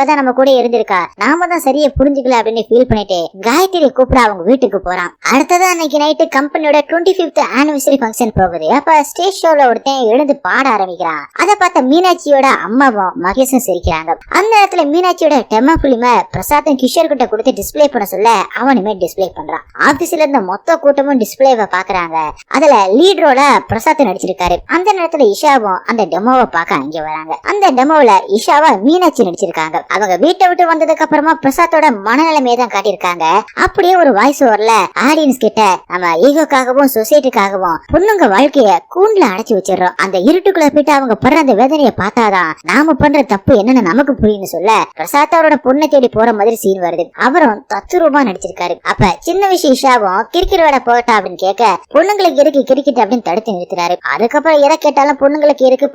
தான் நம்ம கூட இருந்திருக்கா, நாம தான் சரியா புரிஞ்சுக்கல அப்படின்னு ஃபீல் பண்ணிட்டு காயத்ரி கூப்பிட அவங்க வீட்டுக்கு போறான். அடுத்ததா அன்னைக்கு நைட்டு கம்பெனியோட 25th ஆனிவர்சரி ஃபங்க்ஷன் போகுது. அப்ப ஸ்டேஜ் ஷோல ஒருத்தன் எழுந்து பாட ஆரம்பிக்கிறான். அதை பார்த்த மீனாட்சியோட அம்மாவும் மகேஷும் சிரிக்கிறாங்க. அந்த இடத்துல மீனாட்சியோட டெமோ பிலிம பிரசாத்தும் கிஷோர் கிட்ட கொடுத்து டிஸ்பிளே பண்ண சொல்ல அவனுமே டிஸ்பிளே பண்றான். ஆபீஸ்ல இருந்த மொத்த கூட்டமும் டிஸ்பிளேவை பாக்குறாங்க. அதுல லீட் ரோல பிரசாத் நடிச்சிருக்காரு. அந்த நேரத்துல இஷாவும் அந்த டெமோவை பார்க்க அங்க வராங்க. அந்த டெமோல இஷாவா மீனாட்சி நடிச்சிருக்காங்க. அவங்க வீட்டை விட்டு வந்ததுக்கு அப்புறமா பிரசாத்தோட மனநிலைமையை தான் காட்டியிருக்காங்க. அப்படியே ஒரு வாய்ஸ் ஓவர்ல ஆடியன்ஸ் கிட்ட நம்ம ஈகோக்காகவும் சொசைட்டிக்காகவும் பொண்ணுங்க வாழ்க்கைய கூண்டுல அடைச்சு வச்சிடறோம், அந்த இருட்டுக்குள்ள போயிட்டு அவங்க படுற அந்த வேதனையை பார்த்தாதான் நாம பண்ற தப்பு என்னன்னு நமக்கு புரியும்னு சொல்ல பிரசாத் அவரோட பொண்ணை தேடி போற மாதிரி சீன் வருது. அவரும் தத்துரூபமா நடிச்சிருக்காரு. அப்ப சின்ன விஷயம் இஷாவும் கிரிக்கெட் விளையாட போகட்டா அப்படின்னு கேட்க பொண்ணுங்களுக்கு இருக்கு கிரிக்கெட் அப்படின்னு தடுத்து நிறுத்தினாரு. அதுக்கப்புறம் எதை கேட்டாலும் பொண்ணுங்களுக்கு இருக்கு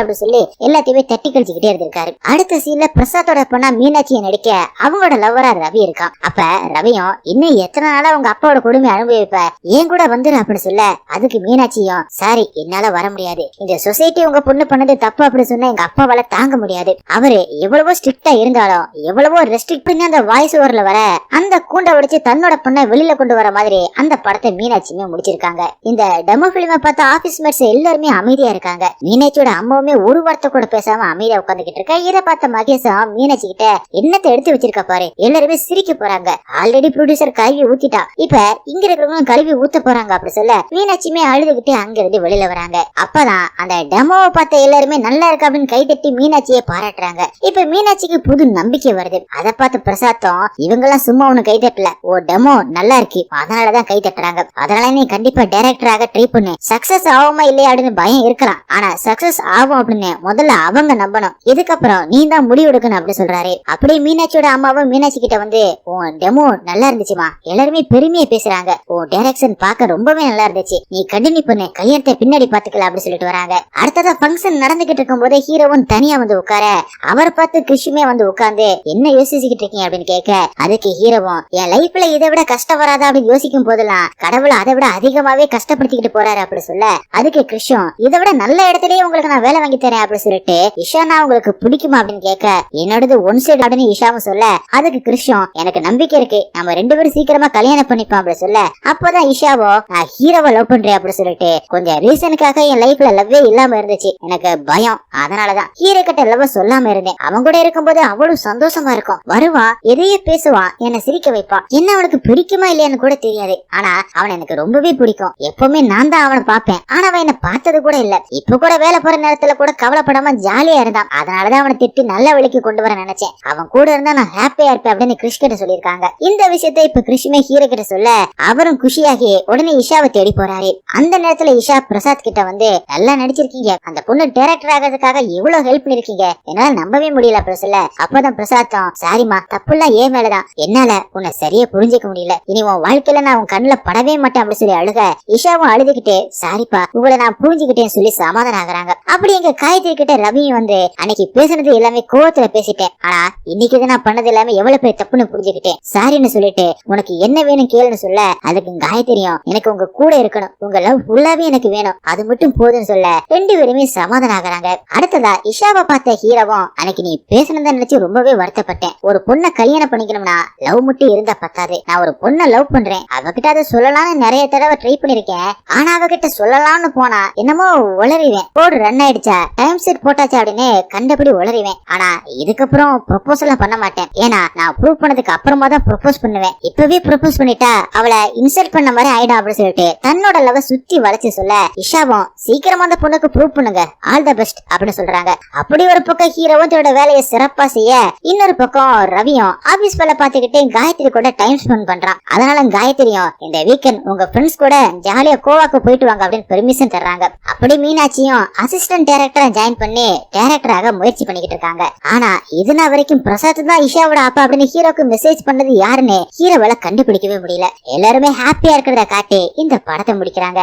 அப்படின்னு சொல்லி எல்லாத்தையுமே தட்டி கழிச்சுக்கிட்டே இருந்திருக்காரு. அடுத்த சீன்ல பிரசாத்தோட பொண்ணா மீனாட்சியை நடிக்க அவங்களோட லவ்வரா ரவி இருக்கான். அப்ப ரவியும் இன்னும் எத்தனை நாளா உங்க அப்பாவோட கொடுமை அனுபவிப்ப, ஏன் கூட வந்துரு அப்படின்னு சொல்ல அதுக்கு மீனாட்சியும் சாரி என்னால வர முடியாது, இந்த சொசைட்டி உங்க பொண்ணு பண்ணது தப்பு அப்படின்னு சொன்னா எங்க அப்பாவால தாங்க முடியாது, அவரு எவ்வளவோ ஸ்ட்ரிக்டா இருந்தாலும் எவ்வளவோ ரெஸ்ட்ரிக்ட் பண்ணி அந்த வாய்ஸ் ஓவர்ல வர அந்த கூண்டை உடைச்சு தன்னோட பொண்ணை வெளியில கொண்டு வர மாதிரி அந்த படத்தை மீனாட்சியுமே முடிச்சிருக்காங்க. இந்த டெமோ பிலிமை பார்த்த ஆபீஸ் மேட்ஸ் எல்லாருமே அமைதியா இருக்காங்க. மீனாட்சியோட அம்மாவுமே ஒரு வார்த்தை கூட பேசாம அமைதியா உட்காந்துக்கிட்டு இருக்க. இதை பார்த்த மகேஷும் மீனாட்சி கிட்ட என்னத்தை எடுத்து வச்சிருக்க பாரு, எல்லாருமே சிரிக்க போறாங்க, ஆல்ரெடி ப்ரொடியூசர் கழுவி ஊத்திட்டா, இப்ப இங்க இருக்கிறவங்க கழுவி ஊத்த போறாங்க அப்படி சொல்ல மீனாட்சியுமே அழுதுகிட்டு அங்க இருந்து வெளியில வராங்க. அப்பதான் அந்த டெமோவை பார்த்த எல்லாருமே நல்லா இருக்கு அப்படின்னு கை தட்டி மீனாட்சியை பாராட்டுறாங்க. இப்ப மீனாட்சிக்கு புது நம்பிக்கை வருது. அதை பார்த்து பிரசாத்தும் இவங்க எல்லாம் சும்மா ஒண்ணு கை தட்டல, ஓ டெமோ நல்லா இருக்கு அதனாலதான் கை தட்டுறாங்க, அதனால நீ கண்டிப்பா டைரக்டராக ட்ரை பண்ணு, சக்சஸ் ஆகுமா இல்லையா அப்படின்னு பயம் இருக்கலாம், ஆனா சக்சஸ் ஆகும் அப்படின்னு முதல்ல அவங்க நம்பணும், இதுக்கப்புறம் நீ தான் முடிவு எடுக்கணும் அப்படி சொல்றாரு. அப்படியே மீனாட்சியோட அம்மாவும் மீனாட்சி கிட்ட வந்து உன் டெமோ நல்லா இருந்துச்சுமா, எல்லாருமே பெருமையா பேசுறாங்க, உன் டைரக்ஷன் பார்க்க ரொம்பவே நல்லா இருந்துச்சு, நீ கண்டினியூ பண்ணு, கல்யாணத்தை பின்னாடி பாத்துக்கலாம் அப்படி சொல்லிட்டு வராங்க. அடுத்ததா ஃபங்க்ஷன் நடந்துகிட்டு இருக்கும் போது ஹீரோவும் தனியா வந்து உட்கார அவரை பார்த்து கிருஷ்ணுமே வந்து உட்கார்ந்து என்ன யோசிச்சுக்கிட்டு இருக்கீங்க அப்படின்னு கேட்க அதுக்கு ஹீரோவும் என் லைஃப்ல இதை விட கஷ்டம் வராதா அப்படின்னு யோசிக்கும் போதெல்லாம் கடவுளை அதை விட அதிகமாவே கஷ்டப்படுத்திக்கிட்டு போறாரு அப்படி சொல்ல அதுக்கு கிருஷ்ணன் இதை விட நல்ல இடத்துலயே உங்களுக்கு நான் வேலை வாங்கி தரேன் அப்படி சொல்லிட்டு இஷானா உங்களுக்கு பிடிக்குமா அப்படின்னு கேட்க என்னோடது ஒன் சைடு அப்படின்னு இஷாவும் சொல்ல அதுக்கு கிருஷ்ணன் எனக்கு நம்பிக்கை இருக்கு, நம்ம ரெண்டு பேரும் சீக்கிரமா கல்யாணம் பண்ணிப்போம் அப்படி சொல்ல அப்பதான் இஷாவோ நான் ஹீரோவை லவ் பண்றேன் அப்படி சொல்லிட்டு கொஞ்சம் ரீசனுக்காக என் லைஃப்ல லவ்வே இல்லாம இருந்துச்சு, எனக்கு பயம், அதனாலதான் ஹீரோ கிட்ட லவ் சொல்லாம இருந்தேன், அவன் கூட இருக்கும்போது அவ்வளவு சந்தோஷமா இருக்கும், வருவான் எதையே பேசுவான், என்ன சிரிக்க வைப்பான், என்ன அவனுக்கு பிடிக்குமா இல்லையான்னு கூட தெரியாது, ஆனா அவன் எனக்கு ரொம்பவே பிடிக்கும், எப்பவுமே நான் தான் அவனை பாப்பேன், ஆனா அவன் என்ன பார்த்தது கூட இல்ல, இப்ப கூட வேலை போற நேரத்துல கூட கவலைப்படாம ஜாலியா இருந்தான், அதனாலதான் அவனை திட்டி நல்ல வழிக்கு கொண்டு வர நினைச்சேன், அவன் கூட இருந்தா நான் ஹாப்பியா இருப்பேன் அப்படின்னு கிறிஷ் கிட்ட சொல்லிருக்காங்க. இந்த விஷயத்தை இப்ப கிருஷ்ணமே ஹீரோ கிட்ட சொல்ல அவரும் குஷியாகி உடனே இஷாவை தேடி போறாரு. அந்த நேரத்துல இஷா பிரசாத் கிட்ட வந்து நல்லா நடிச்சிருக்கீங்க, அந்த பொண்ணு டைரக்டர் ஆகிறதுக்காக எவ்வளவு ஹெல்ப் பண்ணிருக்கீங்க, என்னால நம்பவே முடியல அப்படி சொல்ல அப்பதான் பிரசாத்தும் சாரிமா தப்புலாம் ஏன் மேலதான், என்னால உன்னை சரியா புரிஞ்சுக்க முடியல, இனி உன் வாழ்க்கையில நான் உன் கண்ணுல படவே மாட்டேன் அப்படி சொல்லி அழுக இஷாவும் அழுதுகிட்டு சாரிப்பா உங்களை நான் புரிஞ்சுக்கிட்டேன்னு சொல்லி சமாதானம் ஆகுறாங்க. அப்படி எங்க காயத்ரி கிட்ட ரவியும் வந்து அன்னைக்கு பேசுனது எல்லாமே கோவத்துல பேசிட்டேன், ஆனா இன்னைக்கு நான் பண்ணது எல்லாமே எவ்வளவு பேர் தப்புன்னு புரிஞ்சுக்கிட்டேன், சாரின்னு சொல்லிட்டு உனக்கு என்ன வேணும் கேளுன்னு சொல்ல அதுக்கு காயத்ரியும் எனக்கு உங்க கூட இருக்கணும், உங்க லவ் ஃபுல்லாவே எனக்கு வேணும், அது மட்டும் போதுன்னு சொல்ல ரெண்டு பேருமே சமாதானம் ஆகுறாங்க. அடுத்ததா இஷாவை பார்த்த ஹீரோவும் அன்னைக்கு நீ பேசுனதை நினைச்சு ரொம்பவே வருத்தப்பட்டேன், ஒரு பொண்ணை கல்யாணம் பண்ணிக்கணும்னா லவ் மட்டும் இருந்தா பத்தாது, நான் ஒரு பொண்ணை லவ் பண்றேன் அவகிட்ட அதை சொல்லலாம்னு நிறைய தடவை ட்ரை பண்ணிருக்கேன், ஆனா அவகிட்ட சொல்லலாம்னு போனா என்னமோ உளறிவேன், போடு ரன் ஆயிடுச்சா டைம் செட் போட்டாச்சா அப்படின்னு கண்டபடி உளறிவேன், ஆனா இதுக்கப்புறம் ப்ரொபோஸ் எல்லாம் பண்ண மாட்டேன், ஏன்னா நான் ப்ரூவ் பண்ணதுக்கு அப்புறமா தான் ப்ரொபோஸ் பண்ணுவேன், இப்பவே ப்ரொபோஸ் பண்ணிட்டா அவளை இன்சல்ட் பண்ண மாதிரி ஆயிடும் அப்படின்னு சொல்லிட்டு தன்னோட லவ் சுத்தி வளைச்சு சொல்ல இஷாவும் சீக்கிரமா அந்த பொண்ணுக்கு ப்ரூவ் பண்ணுங்க ஆல் த பெஸ்ட் அப்படின்னு சொல்றாங்க. அப்படி ஒரு பக்கம் ஹீரோவும் தன்னோட வேலையை சிறப்பா செய்ய இன்னொரு பக்கம் ரவியும் ஆபீஸ் வேலை பார்த்துக்கிட்டு காயத்ரி கூட டைம் ஸ்பெண்ட் பண்றான், அதனால காயத்ரியும் இந்த வீக்கெண்ட் உங்க ஃப்ரெண்ட்ஸ் கூட ஜாலியா கோவாக்கு போயிட்டு வாங்க அப்படின்னு பெர்மிஷன் தர்றாங்க. அப்படி மீனாட்சியும் அசிஸ்டன்ட் டைரக்டரா ஜாயின் பண்ணி டைரக்டராக முயற்சி பண்ணிக்கிட்டு இருக்காங்க. ஆனா இதுனா வரைக்கும் பிரசாத் தான் இஷாவோட அப்பா அப்படின்னு ஹீரோக்கு மெசேஜ் பண்ணது யாருன்னு ஹீரோவால கண்டுபிடிக்கவே முடியல. எல்லாருமே ஹாப்பியா இருக்கிறத காட்டி இந்த படத்தை முடிக்கிறாங்க.